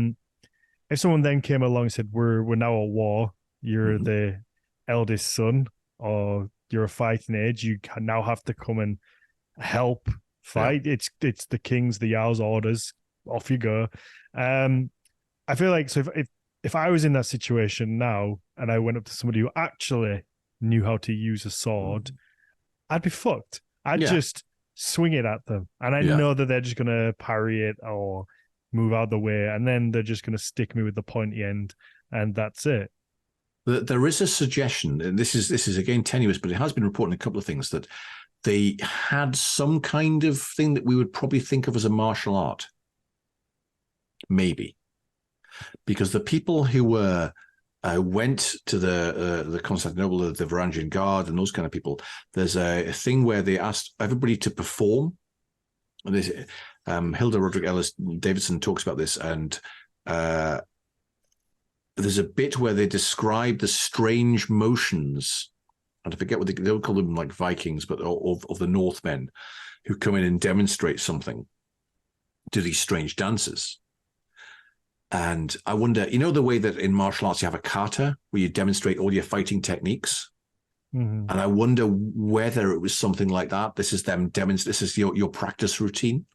If someone then came along and said, "We're now at war. You're the eldest son, or you're a fighting age. You now have to come and help fight." Yeah. It's the king's, the Jarl's orders. Off you go. I feel like, so if I was in that situation now and I went up to somebody who actually knew how to use a sword, I'd be fucked. I'd just swing it at them, and I know that they're just gonna parry it or move out of the way, and then they're just gonna stick me with the pointy end, and that's it. There is a suggestion, and this is again tenuous, but it has been reported in a couple of things, that they had some kind of thing that we would probably think of as a martial art. Maybe. Because the people who went to the Constantinople, the Varangian Guard, and those kind of people, there's a thing where they asked everybody to perform. And this, Hilda Roderick Ellis Davidson talks about this, and there's a bit where they describe the strange motions, and I forget what they don't call them, like Vikings, but of the Northmen who come in and demonstrate something, do these strange dances. And I wonder, the way that in martial arts you have a kata where you demonstrate all your fighting techniques? And I wonder whether it was something like that. This is them this is your practice routine.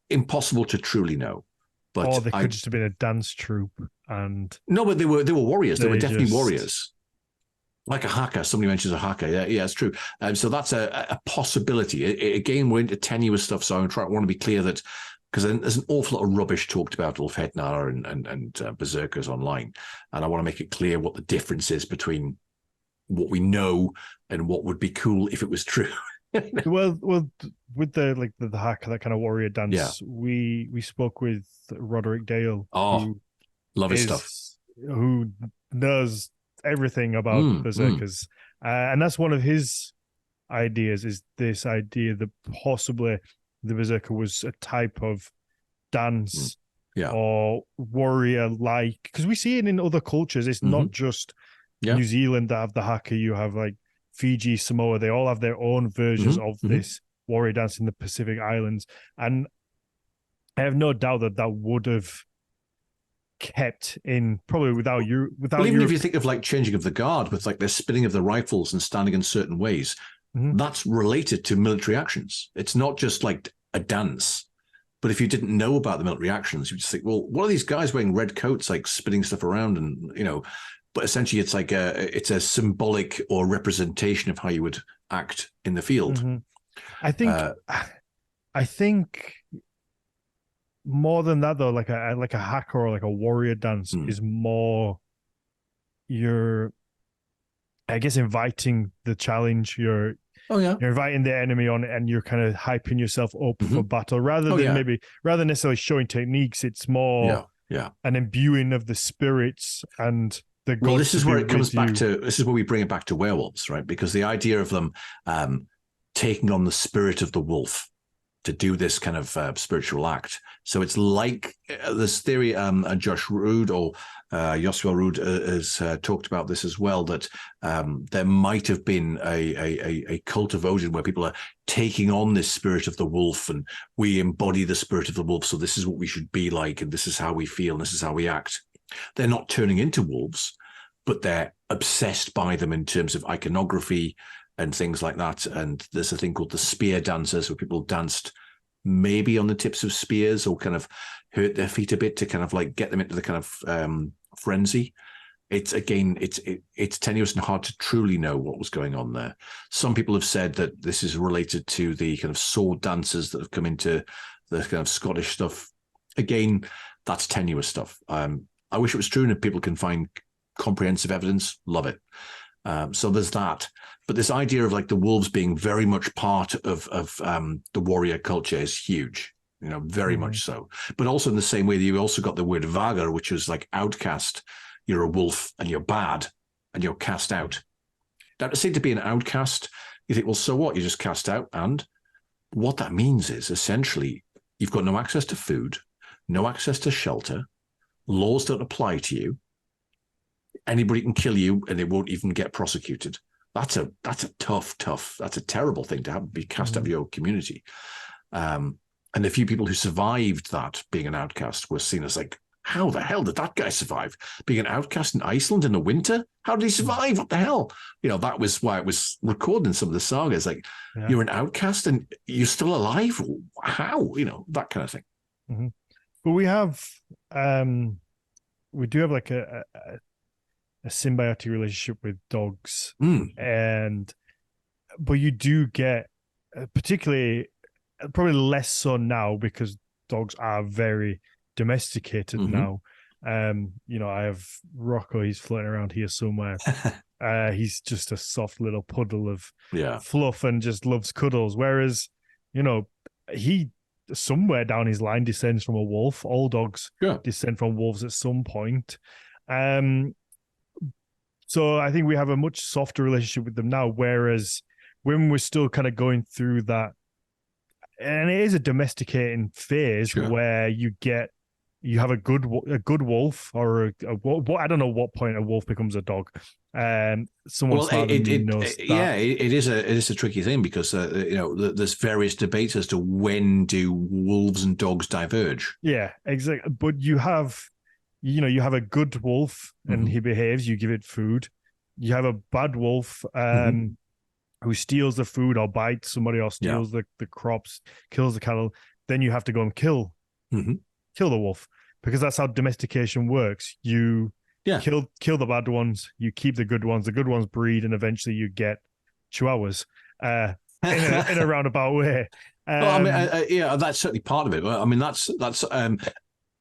Impossible to truly know. But or they could just have been a dance troupe. No, but they were warriors. They were definitely warriors. Like a haka. Somebody mentions a haka. Yeah, it's true. So that's a possibility. Again, we're into tenuous stuff, so I want to be clear that, because there's an awful lot of rubbish talked about Ulfhednar and Berserkers online, and I want to make it clear what the difference is between what we know and what would be cool if it was true. well, with the haka, that kind of warrior dance, we spoke with Roderick Dale. Love his stuff. Who knows everything about Berserkers, and that's one of his ideas. Is this idea that possibly the Berserker was a type of dance or warrior-like, because we see it in other cultures. It's not just New Zealand that have the haka. You have like Fiji, Samoa. They all have their own versions of this warrior dance in the Pacific Islands, and I have no doubt that would have kept in probably without even if you think of like changing of the guard with like the spinning of the rifles and standing in certain ways, that's related to military actions. It's not just like a dance. But if you didn't know about the military actions, you just think, well, what are these guys wearing red coats, like spinning stuff around and, but essentially it's a symbolic or representation of how you would act in the field. Mm-hmm. I think more than that though, like a hacker or like a warrior dance is more you're, I guess, inviting the challenge. You're inviting the enemy on, and you're kind of hyping yourself up for battle rather than necessarily showing techniques. It's more an imbuing of the spirits and the gods. Well, this is where it comes back you. to. This is where we bring it back to werewolves, right? Because the idea of them taking on the spirit of the wolf to do this kind of spiritual act. So it's like this theory, Josh Rood or Joshua Rood has talked about this as well, that there might have been a cult of Odin where people are taking on this spirit of the wolf, and we embody the spirit of the wolf. So this is what we should be like, and this is how we feel, and this is how we act. They're not turning into wolves, but they're obsessed by them in terms of iconography and things like that. And there's a thing called the spear dancers, where people danced maybe on the tips of spears or kind of hurt their feet a bit to kind of like get them into the kind of frenzy. It's tenuous and hard to truly know what was going on there. Some people have said that this is related to the kind of sword dancers that have come into the kind of Scottish stuff. Again, that's tenuous stuff. I wish it was true, and if people can find comprehensive evidence, love it. So there's that. But this idea of like the wolves being very much part of the warrior culture is huge, very much so. But also in the same way that you also got the word vagar, which was like outcast. You're a wolf and you're bad and you're cast out. Now, to say to be an outcast, you think, well, so what? You're just cast out. And what that means is essentially you've got no access to food, no access to shelter. Laws don't apply to you. Anybody can kill you and they won't even get prosecuted. That's a tough, that's a terrible thing to have, be cast out of your community. And the few people who survived that, being an outcast, were seen as like, how the hell did that guy survive? Being an outcast in Iceland in the winter? How did he survive? What the hell? That was why it was recorded in some of the sagas. Like, you're an outcast and you're still alive? How? That kind of thing. Mm-hmm. But we do have like a symbiotic relationship with dogs, but you do get, particularly, probably less so now because dogs are very domesticated now. I have Rocco, he's floating around here somewhere. He's just a soft little puddle of fluff and just loves cuddles, whereas he somewhere down his line descends from a wolf. All dogs descend from wolves at some point. So I think we have a much softer relationship with them now, whereas when we're still kind of going through that, and it is a domesticating phase where you have a good wolf, or I don't know what point a wolf becomes a dog. Someone smarter than me knows that. Yeah, it is a tricky thing because there's various debates as to when do wolves and dogs diverge. Yeah, exactly. But you have a good wolf and he behaves, you give it food. You have a bad wolf who steals the food or bites somebody or steals the crops, kills the cattle. Then you have to go and kill the wolf, because that's how domestication works. You kill the bad ones, you keep the good ones breed, and eventually you get chihuahuas in a roundabout way. That's certainly part of it. I mean, that's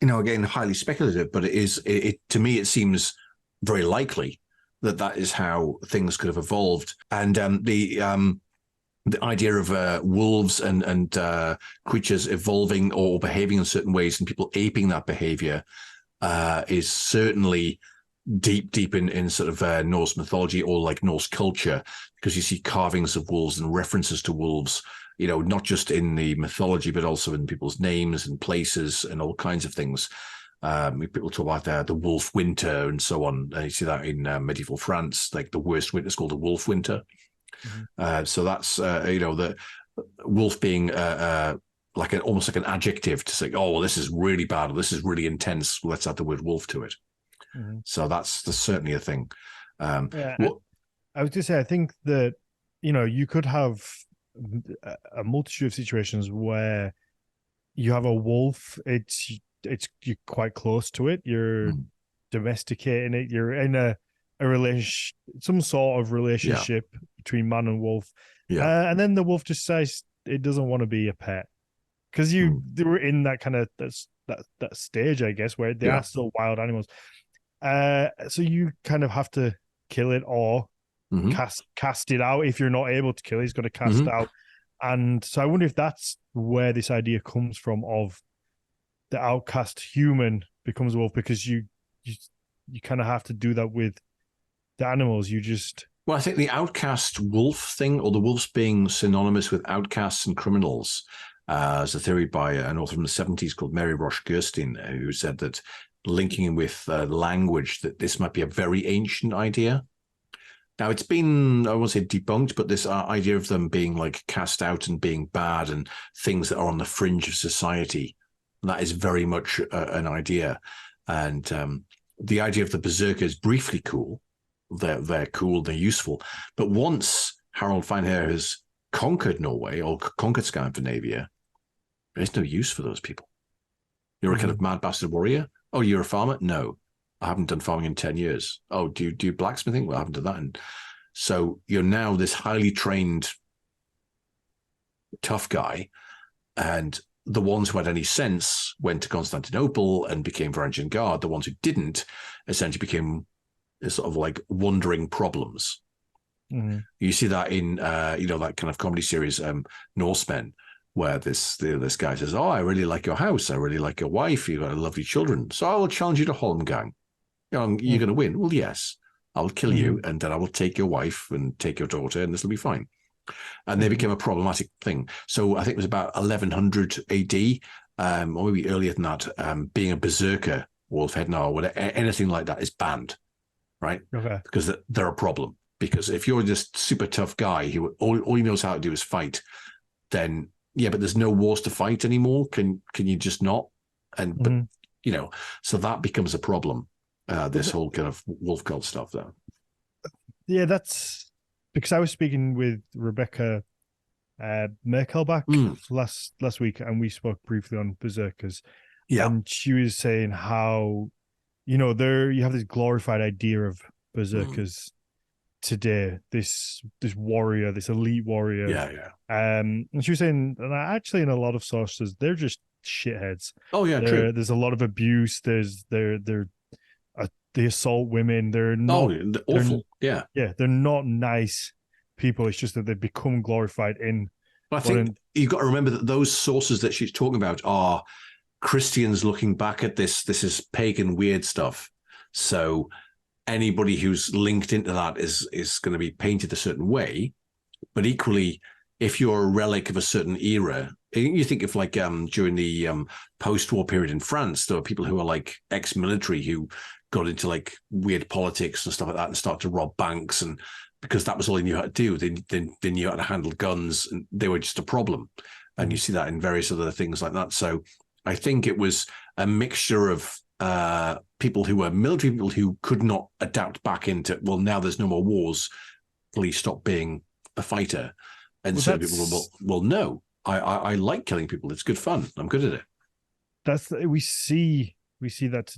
again, highly speculative, but it to me, it seems very likely that is how things could have evolved. And the idea of wolves and creatures evolving or behaving in certain ways and people aping that behavior is certainly deep in sort of Norse mythology or like Norse culture, because you see carvings of wolves and references to wolves, not just in the mythology, but also in people's names and places and all kinds of things. People talk about the wolf winter and so on. And you see that in medieval France, like the worst winter is called the wolf winter. So that's, the wolf being almost like an adjective to say, oh, well, this is really bad, or this is really intense. Let's add the word wolf to it. So that's certainly a thing. I was to say, I think that, you could have a multitude of situations where you have a wolf, you're quite close to it, you're domesticating it, you're in a a relation, some sort of Yeah. relationship between man and wolf. Yeah. And then the wolf just says it doesn't want to be a pet because Mm. they were in that kind of that stage, I guess, where they Yeah. are still wild animals. So you kind of have to kill it or Hmm. cast it out. If you're not able to kill it, he's going to cast Hmm. it out. And so I wonder if that's where this idea comes from of the outcast human becomes a wolf, because you, you kind of have to do that with the animals. You just Well, I think the outcast wolf thing, or the wolves being synonymous with outcasts and criminals, is a theory by an author from the 70s called Mary Roche Gerstein, who said that linking with language, that this might be a very ancient idea. Now, it's been, I won't say debunked, but this idea of them being like cast out and being bad and things that are on the fringe of society, that is very much an idea. And the idea of the berserker is briefly cool. They're cool, they're useful. But once Harald Finehair has conquered Norway or conquered Scandinavia, there's no use for those people. You're a kind of mad bastard warrior. Oh, you're a farmer? No, I haven't done farming in 10 years. Oh, do you do blacksmithing? Well, I haven't done that. And so you're now this highly trained, tough guy. And the ones who had any sense went to Constantinople and became Varangian Guard. The ones who didn't essentially became sort of like wandering problems. Mm-hmm. You see that in that kind of comedy series Norsemen, where this guy says, "Oh, I really like your house. I really like your wife. You've got lovely children. So I will challenge you to Holmgang. You're going to win." Well, yes, I'll kill you, and then I will take your wife and take your daughter, and this will be fine. And they became a problematic thing. So I think it was about 1100 AD, or maybe earlier than that. Being a berserker, wolf head now, or whatever, anything like that is banned, right? Okay. Because they're a problem. Because if you're just super tough guy who all he knows how to do is fight, then yeah, but there's no wars to fight anymore. Can you just not? And but so that becomes a problem. This whole kind of wolf cult stuff, though. Yeah, that's because I was speaking with Rebecca Merkelbach last week, and we spoke briefly on berserkers. Yeah, and she was saying how there you have this glorified idea of berserkers today, this warrior, this elite warrior. Yeah. And she was saying, and actually in a lot of sources, they're just shitheads. Oh yeah, true. There's a lot of abuse. They assault women. They're not awful. Yeah, they're not nice people. It's just that they've become glorified in. But I think you've got to remember that those sources that she's talking about are Christians looking back at this. This is pagan weird stuff. So anybody who's linked into that is going to be painted a certain way. But equally, if you're a relic of a certain era, you think of like during the post-war period in France, there were people who are like ex-military who got into like weird politics and stuff like that and started to rob banks, and because that was all they knew how to do. They knew how to handle guns, and they were just a problem. And you see that in various other things like that. So I think it was a mixture of people who were military people who could not adapt back into, well, now there's no more wars, please stop being a fighter. And so people were, well, no, I like killing people. It's good fun. I'm good at it. We see that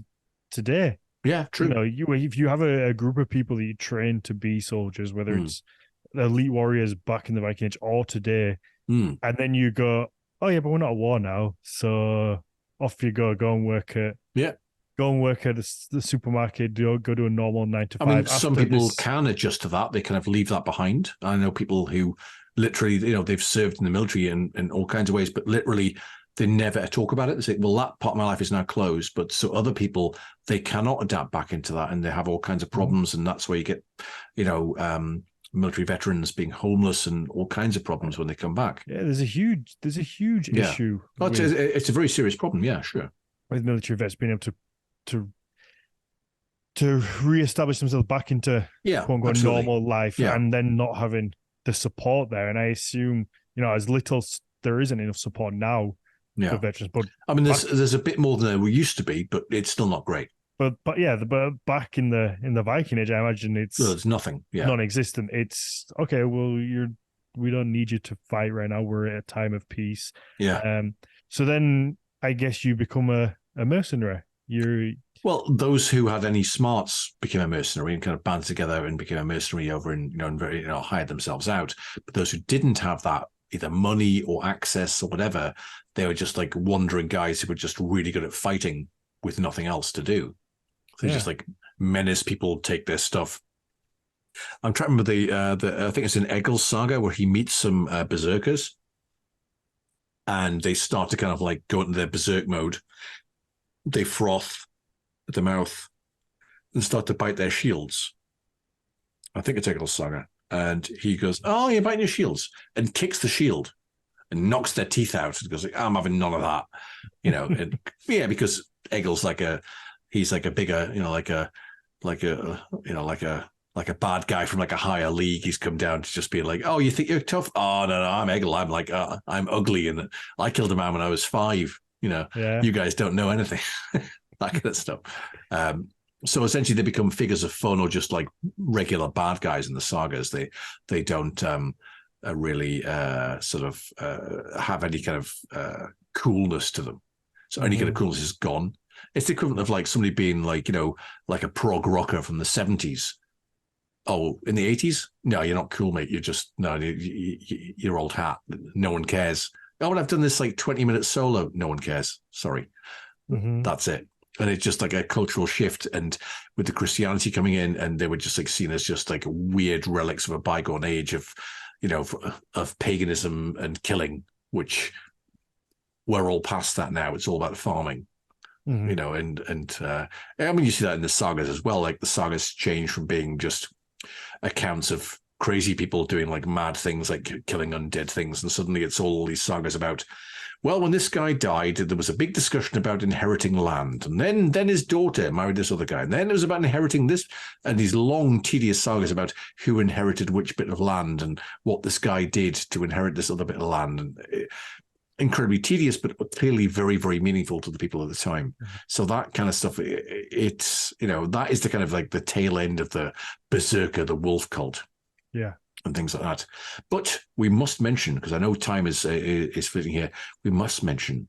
today. Yeah, true. If you have a group of people that you train to be soldiers, whether it's elite warriors back in the Viking Age or today, and then you go, oh yeah, but we're not at war now, so off you go and work at the supermarket, go do a normal 9 to 5. I mean, some people can adjust to that. They kind of leave that behind. I know people who literally, they've served in the military in all kinds of ways, but literally they never talk about it. They say, well, that part of my life is now closed. But so other people, they cannot adapt back into that, and they have all kinds of problems. And that's where you get, military veterans being homeless and all kinds of problems when they come back. Yeah, there's a huge issue. It's a very serious problem. Yeah, sure. With military vets being able to reestablish themselves back into quote unquote normal life, and then not having the support there. And I assume, as little there isn't enough support now for veterans. But I mean, there's a bit more than there used to be, but it's still not great. But back in the Viking Age, I imagine it's nothing, non-existent. It's okay. Well, we don't need you to fight right now. We're at a time of peace. Yeah. So then I guess you become a mercenary. Well, those who had any smarts became a mercenary and kind of banded together and became a mercenary over and hired themselves out. But those who didn't have that, either money or access or whatever, they were just like wandering guys who were just really good at fighting with nothing else to do. So just like menace people, take their stuff. I'm trying to remember the I think it's in Egil's saga where he meets some berserkers, and they start to kind of like go into their berserk mode. They froth at the mouth and start to bite their shields. I think it's Egil's saga. And he goes, "Oh, you're biting your shields," and kicks the shield and knocks their teeth out and goes, "I'm having none of that," And because Egil's he's like a bigger, like a bad guy from like a higher league. He's come down to just being like, "Oh, you think you're tough? Oh, no, I'm Egil. I'm like, I'm ugly, and I killed a man when I was 5. You guys don't know anything." That kind of stuff. So essentially, they become figures of fun or just like regular bad guys in the sagas. They don't really sort of have any kind of coolness to them. So any kind of coolness is gone. It's the equivalent of like somebody being like, like a prog rocker from the 70s. Oh, in the 80s? No, you're not cool, mate. You're just, no, you're old hat. No one cares. Oh, and I've done this like 20-minute solo. No one cares. Sorry. That's it. And it's just like a cultural shift. And with the Christianity coming in, and they were just like seen as just like weird relics of a bygone age of, of paganism and killing, which we're all past that now. It's all about farming. I mean, you see that in the sagas as well. Like the sagas change from being just accounts of crazy people doing like mad things, like killing undead things, and suddenly it's all these sagas about, well, when this guy died, there was a big discussion about inheriting land, and then his daughter married this other guy, and then it was about inheriting this, and these long, tedious sagas about who inherited which bit of land and what this guy did to inherit this other bit of land, and incredibly tedious, but clearly very, very meaningful to the people at the time. So that kind of stuff, it's that is the kind of like the tail end of the berserker, the wolf cult. Yeah. And things like that. But we must mention, because I know time is fitting here, we must mention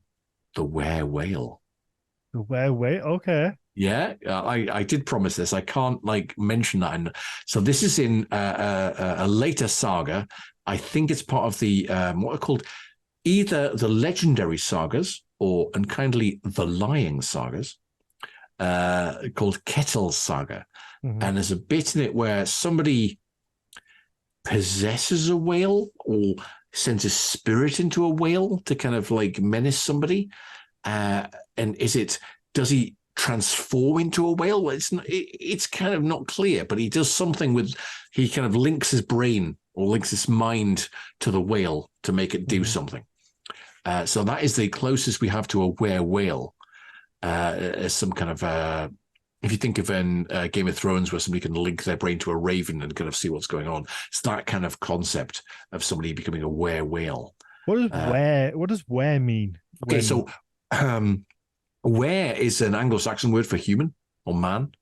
the were-whale. The were-whale? Okay. Yeah, I did promise this. I can't like mention that. And so this is in a later saga. I think it's part of the what are called either the legendary sagas or unkindly the lying sagas, called Ketil's saga. And there's a bit in it where somebody possesses a whale or sends a spirit into a whale to kind of like menace somebody. And does he transform into a whale? Well, it's kind of not clear, but he does something he kind of links his brain or links his mind to the whale to make it do something. So that is the closest we have to a were-whale, as some kind of if you think of in Game of Thrones where somebody can link their brain to a raven and kind of see what's going on, it's that kind of concept of somebody becoming a were-whale. What does were mean? Okay, so were is an Anglo-Saxon word for human or man.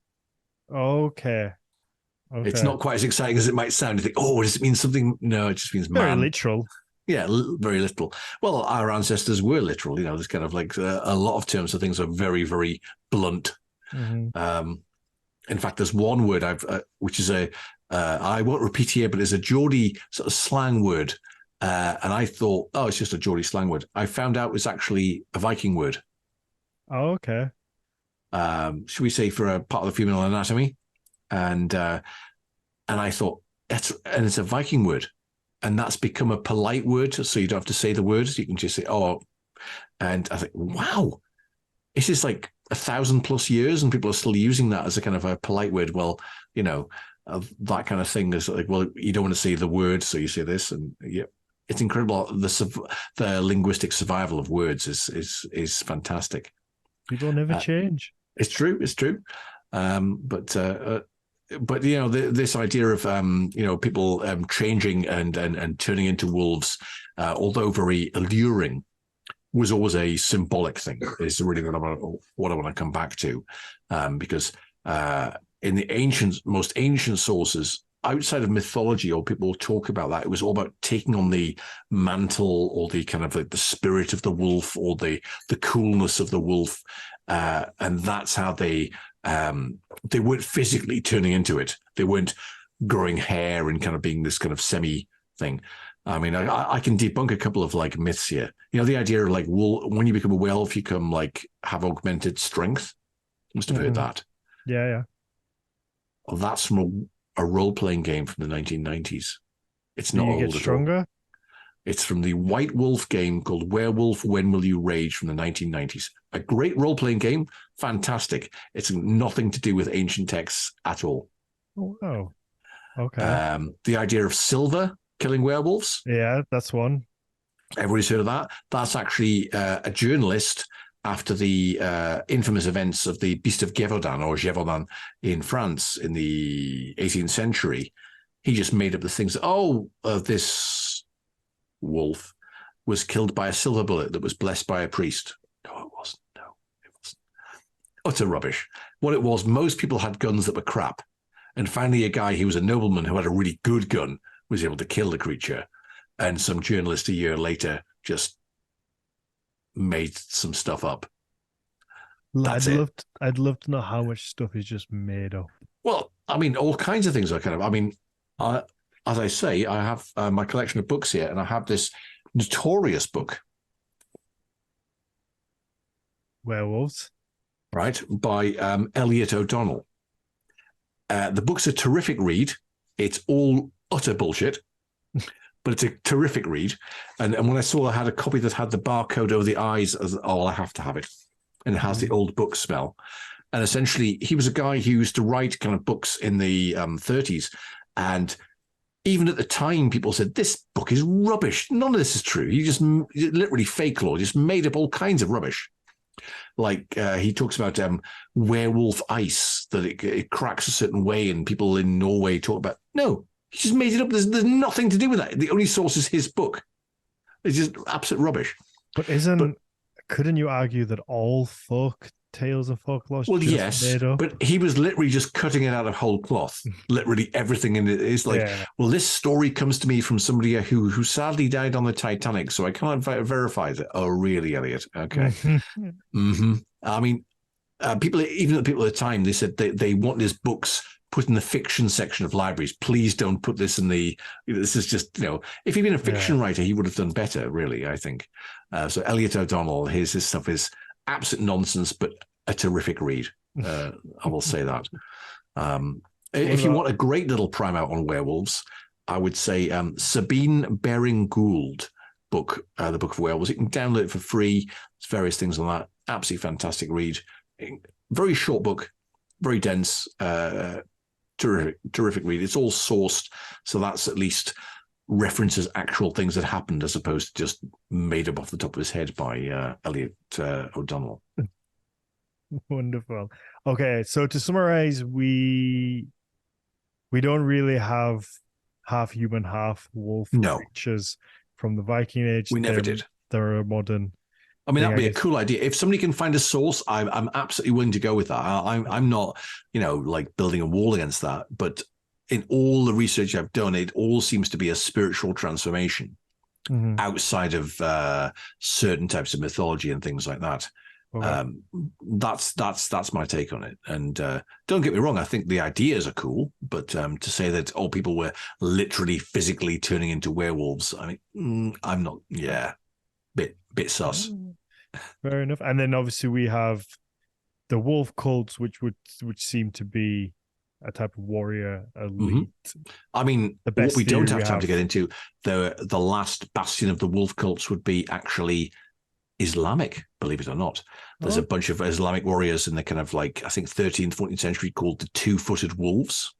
Okay. It's not quite as exciting as it might sound. You think, oh, does it mean something? No, it just means man. Very literal. Yeah, very literal. Well, our ancestors were literal. There's kind of like a lot of terms for things are very, very blunt. In fact, there's one word which is I won't repeat here, but it's a Geordie sort of slang word. And I thought, oh, it's just a Geordie slang word. I found out it's actually a Viking word. Oh, okay. Should we say for a part of the female anatomy? And I thought it's a Viking word. And that's become a polite word. So you don't have to say the words. You can just say, oh, and I think, wow, it's just like 1,000+ years and people are still using that as a kind of a polite word. Well, that kind of thing is like, well, you don't want to say the word, so you say this, and yeah, it's incredible. The linguistic survival of words is fantastic. People never change. It's true. But this idea of people changing and turning into wolves, although very alluring, was always a symbolic thing. It's really what I want to come back to, because in the most ancient sources outside of mythology, or people talk about that, it was all about taking on the mantle or the kind of like the spirit of the wolf or the coolness of the wolf, and that's how they weren't physically turning into it. They weren't growing hair and kind of being this kind of semi thing. I mean, I can debunk a couple of like myths here. You know, the idea of like, when you become a werewolf, you come like have augmented strength. You must have heard that. Yeah. Well, that's from a role-playing game from the 1990s. It's not old at all. Stronger? It's from the White Wolf game called Werewolf, When Will You Rage from the 1990s. A great role-playing game, fantastic. It's nothing to do with ancient texts at all. Oh, wow. Okay. The idea of silver killing werewolves. Yeah, that's one. Everybody's heard of that. That's actually a journalist after the infamous events of the Beast of Gévaudan or Gévaudan in France in the 18th century. He just made up the things. This wolf was killed by a silver bullet that was blessed by a priest. No, it wasn't. No, it wasn't. Utter rubbish. What it was, most people had guns that were crap. And finally, a guy who was a nobleman who had a really good gun was able to kill the creature. And some journalist a year later just made some stuff up. I'd love to know how much stuff is just made up. Well, I mean, all kinds of things are kind of, I mean, as I say, I have my collection of books here, and I have this notorious book. Werewolves. Right, by Elliot O'Donnell. The book's a terrific read. It's all utter bullshit, but it's a terrific read. And when I saw I had a copy that had the barcode over the eyes, I have to have it. And it has the old book smell. And essentially, he was a guy who used to write kind of books in the 30s. And even at the time, people said, this book is rubbish. None of this is true. He just literally fake law, just made up all kinds of rubbish. Like he talks about werewolf ice, that it cracks a certain way, and people in Norway talk about. No, he just made it up. There's nothing to do with that. The only source is his book. It's just absolute rubbish. But couldn't you argue that all folk tales and folklore? Well, yes, but he was literally just cutting it out of whole cloth. Literally everything in it is like, well, this story comes to me from somebody who sadly died on the Titanic, so I can't verify it. Oh, really, Elliot? Okay. I mean, people at the time, they said they want his books put in the fiction section of libraries. Please don't put this in the. This is just, if he'd been a fiction writer, he would have done better. Really, I think. So Elliot O'Donnell, his stuff is absolute nonsense, but a terrific read. I will say that. If you want a great little primer on werewolves, I would say Sabine Baring-Gould book, the Book of Werewolves. You can download it for free. There's various things on that. Absolutely fantastic read. Very short book, very dense, terrific read. It's all sourced, so that's at least references actual things that happened as opposed to just made up off the top of his head by Elliot O'Donnell. Wonderful. Okay, so to summarize, we don't really have half human, half wolf creatures from the Viking Age. We never did. They're a modern. I mean, that'd be a cool idea. If somebody can find a source, I'm absolutely willing to go with that. I'm not, like building a wall against that. But in all the research I've done, it all seems to be a spiritual transformation outside of certain types of mythology and things like that. Okay. That's my take on it. And don't get me wrong, I think the ideas are cool, but to say that people were literally physically turning into werewolves, I mean, I'm not. Yeah, bit sus. Fair enough. And then obviously we have the wolf cults, which seem to be a type of warrior elite. I mean, what we don't have time to get into, the last bastion of the wolf cults would be actually Islamic, believe it or not. There's a bunch of Islamic warriors in the kind of like, I think 13th, 14th century called the two-footed wolves.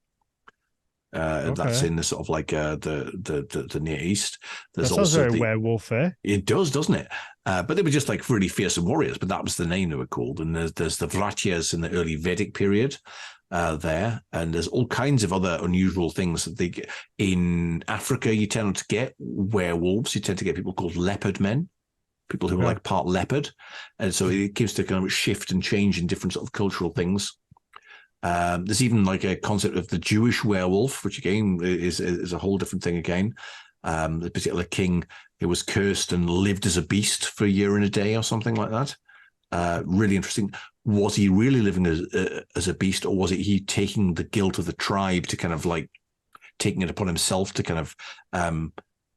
That's in the sort of like the Near East. There's also very werewolf, eh? It does, doesn't it? But they were just like really fearsome warriors, but that was the name they were called. And there's the Vratyas in the early Vedic period there. And there's all kinds of other unusual things that they get. In Africa, you tend to get werewolves. You tend to get people called leopard men. People who are like part leopard. And so it gives to kind of shift and change in different sort of cultural things. There's even like a concept of the Jewish werewolf, which again is a whole different thing again. The particular king who was cursed and lived as a beast for a year and a day or something like that. Really interesting. was he really living as a beast, or was it he taking the guilt of the tribe to kind of like taking it upon himself to kind of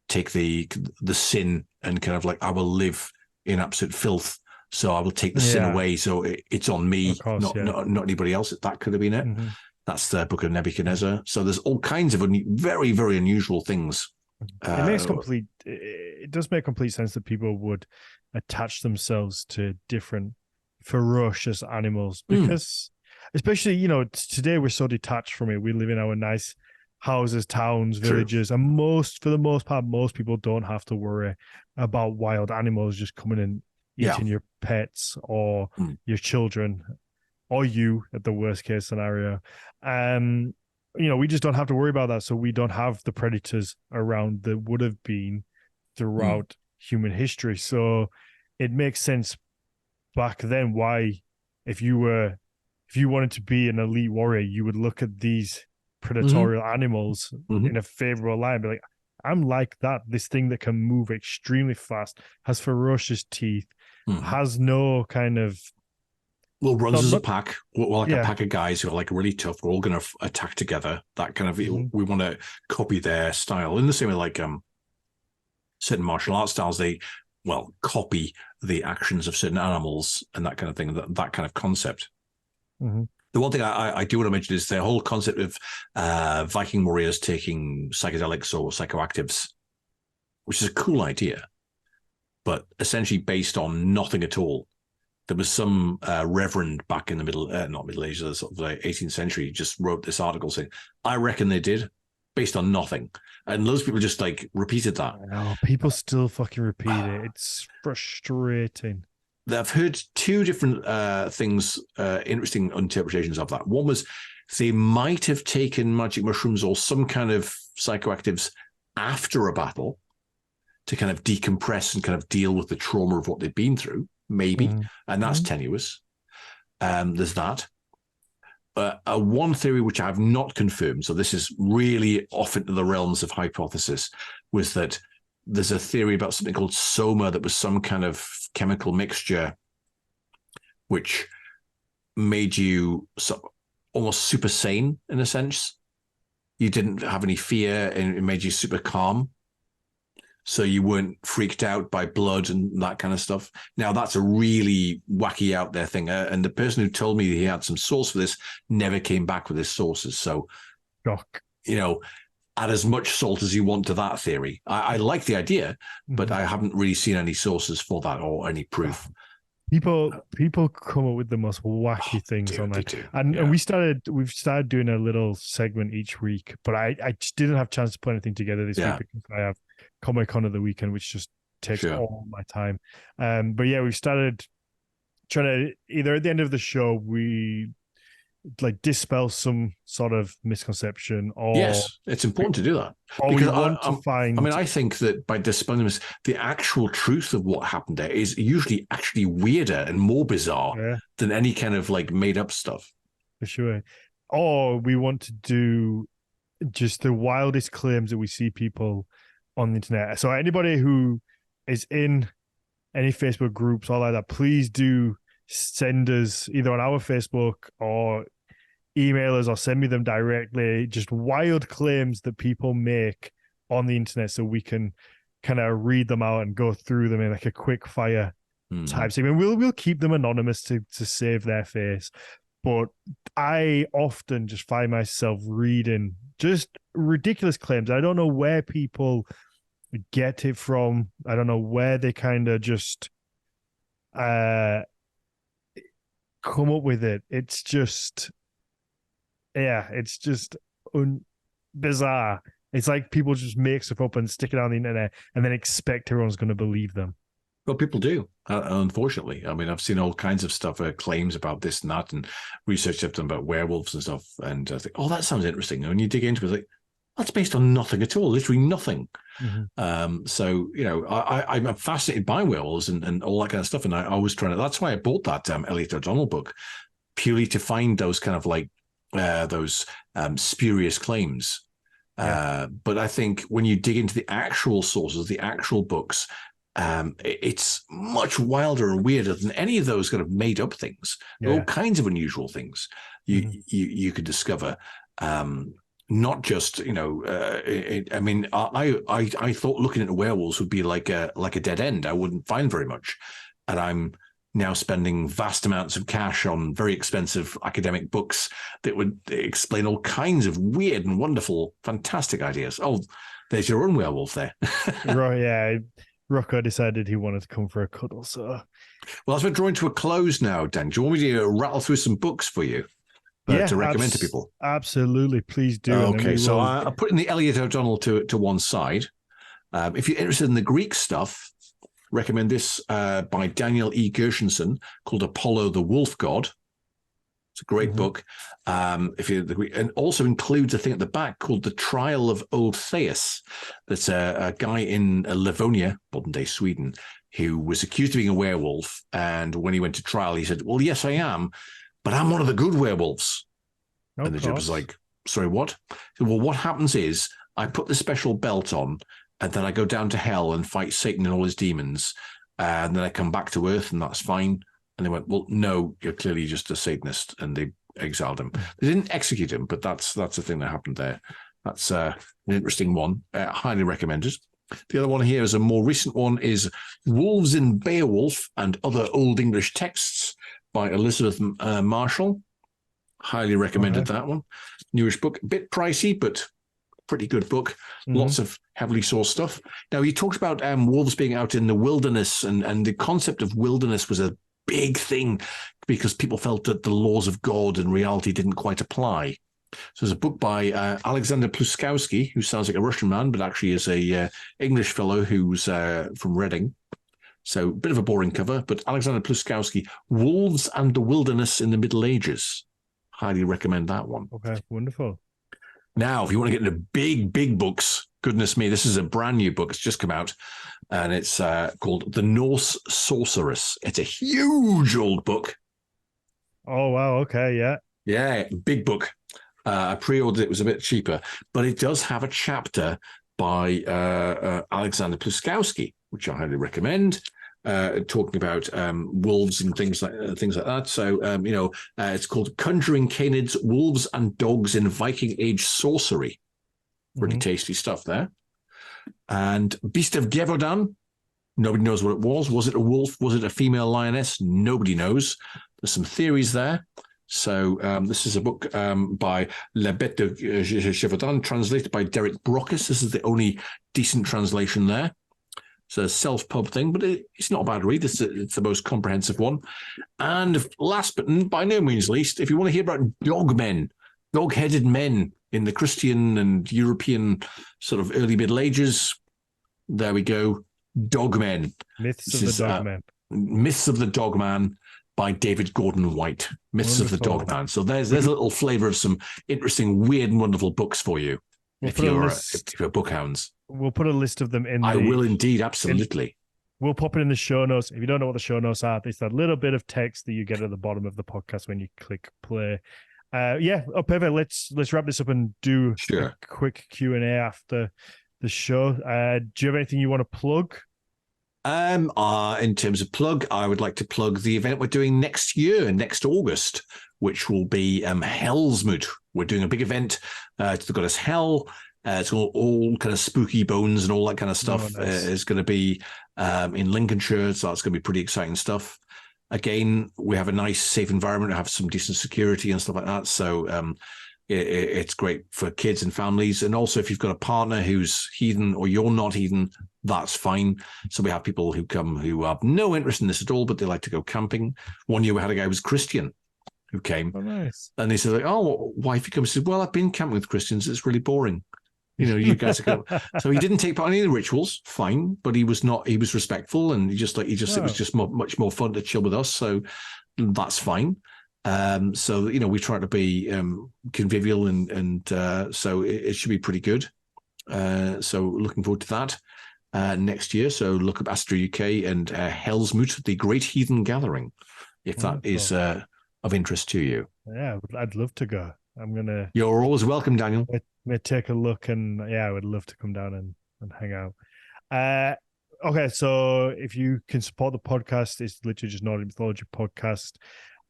take the sin and kind of like, I will live in absolute filth, so I will take the sin away, so it's on me, not anybody else. That could have been it. Mm-hmm. That's the book of Nebuchadnezzar. So there's all kinds of very, very unusual things. It does make complete sense that people would attach themselves to different ferocious animals, because especially, you know, today we're so detached from it. We live in our nice houses, towns, villages, and for the most part, most people don't have to worry about wild animals just coming and eating your pets or your children, or you at the worst case scenario. You know, we just don't have to worry about that. So we don't have the predators around that would have been throughout human history. So it makes sense back then why, if you wanted to be an elite warrior, you would look at these predatorial animals in a favorable light and be like, I'm like that. This thing that can move extremely fast, has ferocious teeth, has no kind of... Well, runs as a pack. Well, like a pack of guys who are like really tough. We're all going to attack together. That kind of, we want to copy their style. In the same way, like certain martial arts styles, they, copy the actions of certain animals and that kind of thing, that kind of concept. The one thing I do want to mention is the whole concept of Viking warriors taking psychedelics or psychoactives, which is a cool idea, but essentially based on nothing at all. There was some reverend back in the not Middle Ages, sort of the 18th century, just wrote this article saying, I reckon they did, based on nothing. And loads of people just like repeated that. No, people still fucking repeat it. It's frustrating. I've heard two different things, interesting interpretations of that. One was they might have taken magic mushrooms or some kind of psychoactives after a battle to kind of decompress and kind of deal with the trauma of what they've been through, maybe. And that's tenuous. There's that. One theory which I have not confirmed, so this is really off into the realms of hypothesis, was that there's a theory about something called soma that was some kind of chemical mixture which made you almost super sane in a sense. You didn't have any fear and it made you super calm. So you weren't freaked out by blood and that kind of stuff. Now, that's a really wacky out there thing. And the person who told me he had some source for this never came back with his sources. So, you know, add as much salt as you want to that theory. I like the idea, but I haven't really seen any sources for that or any proof. People come up with the most wacky things on that. And we've started doing a little segment each week, but I just didn't have a chance to put anything together this week because I have Comic-Con of the weekend, which just takes all my time. But yeah, we've started trying to, either at the end of the show, we like dispel some sort of misconception, or yes, it's important to do that. Or because we want to find. I mean, I think that by dispelling this, the actual truth of what happened there is usually actually weirder and more bizarre than any kind of like made up stuff. For sure. Or we want to do just the wildest claims that we see people on the internet. So anybody who is in any Facebook groups or like that, please do send us either on our Facebook or email us or send me them directly, just wild claims that people make on the internet so we can kind of read them out and go through them in like a quick fire type thing. I mean, we'll keep them anonymous to save their face, but I often just find myself reading just ridiculous claims. I don't know where people get it from. I don't know where they kind of just come up with it. It's just, it's just bizarre. It's like people just make stuff up and stick it on the internet and then expect everyone's going to believe them. Well, people do, unfortunately. I mean, I've seen all kinds of stuff, claims about this and that, and research I've done about werewolves and stuff. And I think, that sounds interesting. And when you dig into it, it's like, that's based on nothing at all, literally nothing. So, you know, I'm fascinated by werewolves and all that kind of stuff. And I was trying to, that's why I bought that Elliot O'Donnell book, purely to find those kind of like, those spurious claims. But I think when you dig into the actual sources, the actual books, It's much wilder and weirder than any of those kind of made up things. There are all kinds of unusual things you could discover. Not just, I thought looking at werewolves would be like a dead end. I wouldn't find very much. And I'm now spending vast amounts of cash on very expensive academic books that would explain all kinds of weird and wonderful, fantastic ideas. Oh, there's your own werewolf there. Right, yeah. Rocco decided he wanted to come for a cuddle, so... Well, as we're drawing to a close now, Dan, do you want me to rattle through some books for you to recommend to people? Absolutely, please do. Okay, so I'm putting the Elliot O'Donnell to one side. If you're interested in the Greek stuff, recommend this by Daniel E. Gershenson called Apollo the Wolf God. It's a great book. And also includes a thing at the back called The Trial of Old Theus. That's a guy in Livonia, modern-day Sweden, who was accused of being a werewolf. And when he went to trial, he said, well, yes, I am, but I'm one of the good werewolves. And the judge was like, sorry, what? Said, well, what happens is I put the special belt on, and then I go down to hell and fight Satan and all his demons. And then I come back to earth, and that's fine. And they went, well, no, you're clearly just a Satanist. And they exiled him. They didn't execute him, but that's the thing that happened there. That's an interesting one. Highly recommended. The other one here is a more recent one, is Wolves in Beowulf and Other Old English Texts by Elizabeth Marshall. Highly recommended that one. Newish book. A bit pricey, but pretty good book. Lots of heavily sourced stuff. Now, you talked about wolves being out in the wilderness, and the concept of wilderness was a big thing because people felt that the laws of God and reality didn't quite apply. So there's a book by Alexander Pluskowski, who sounds like a Russian man, but actually is a English fellow who's from Reading. So a bit of a boring cover, but Alexander Pluskowski, Wolves and the Wilderness in the Middle Ages. Highly recommend that one. Okay, wonderful. Now, if you want to get into big books, goodness me, this is a brand new book. It's just come out, and it's called The Norse Sorceress. It's a huge old book. Oh, wow. Okay, yeah. Yeah, big book. I pre-ordered it. It was a bit cheaper, but it does have a chapter by Alexander Pluskowski, which I highly recommend, talking about wolves and things like that. So, it's called Conjuring Canids, Wolves and Dogs in Viking Age Sorcery. Pretty tasty stuff there. And Beast of Gévaudan. Nobody knows what it was. Was it a wolf? Was it a female lioness? Nobody knows. There's some theories there. So this is a book by La Bête de Gévaudan, translated by Derek Brockus. This is the only decent translation there. It's a self-pub thing, but it's not a bad read. It's the most comprehensive one. And last but by no means least, if you want to hear about dogmen, dog-headed men in the Christian and European sort of early Middle Ages, there we go. Dogmen. Myths of the Dogman. Myths of the Dogman by David Gordon White. Myths of the Dogman. So there's a little flavour of some interesting, weird and wonderful books for you if you're bookhounds. We'll put a list of them in. I will indeed, absolutely. We'll pop it in the show notes. If you don't know what the show notes are, it's that little bit of text that you get at the bottom of the podcast when you click play. Perfect. Let's wrap this up and do a quick Q&A after the show. Do you have anything you want to plug? In terms of plug, I would like to plug the event we're doing next August, which will be Hellsmoot. We're doing a big event to the goddess Hell. It's all kind of spooky bones and all that kind of stuff. Nice. Is going to be in Lincolnshire, so that's going to be pretty exciting stuff. Again, we have a nice, safe environment, have some decent security and stuff like that. So it's great for kids and families. And also, if you've got a partner who's heathen or you're not heathen, that's fine. So we have people who come who have no interest in this at all, but they like to go camping. One year we had a guy who was Christian who came. Oh, nice. And he said, like, oh, why have you come? He said, well, I've been camping with Christians. It's really boring. You guys are going. So he didn't take part in any of the rituals, fine, but he was respectful, and it was just much more fun to chill with us. So that's fine. So we try to be convivial, and so it should be pretty good. So looking forward to that next year. So look up Astra UK and Hellsmoot, the Great Heathen Gathering, if that is of interest to you. Yeah, I'd love to go. You're always welcome, Daniel. May take a look, and I would love to come down and hang out. Okay, so if you can support the podcast, it's literally just Nordic Mythology Podcast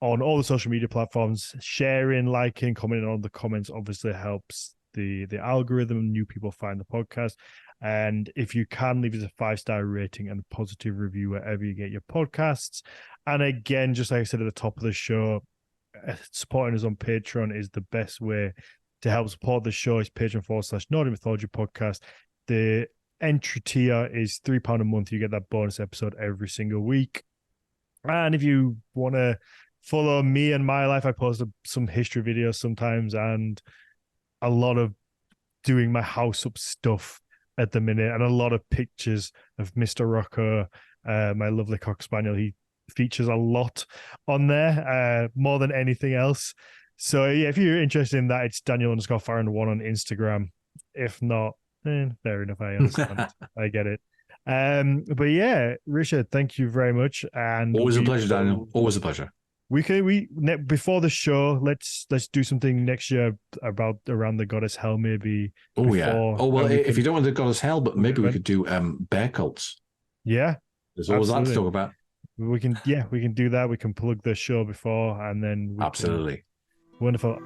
on all the social media platforms. Sharing, liking, commenting on the comments obviously helps the algorithm. New people find the podcast. And if you can, leave us a 5-star rating and a positive review wherever you get your podcasts. And again, just like I said at the top of the show, supporting us on Patreon is the best way to help support the show. It's Patreon.com/Nordic Mythology Podcast. The entry tier is £3 a month. You get that bonus episode every single week. And if you want to follow me and my life, I post some history videos sometimes and a lot of doing my house up stuff at the minute, and a lot of pictures of Mr. Rocco, my lovely cock spaniel. He features a lot on there, more than anything else. So yeah, if you're interested in that, it's Daniel_Farron1 on Instagram. If not, fair enough. I understand. I get it. But yeah, Richard, thank you very much. And always a pleasure, Daniel. Always a pleasure. Before the show, let's do something next year around the goddess Hell, maybe. Oh yeah. Oh well, if you don't want the goddess Hell, but maybe we could do bear cults. Yeah, there's always that to talk about. We can do that. We can plug the show before, and then absolutely wonderful.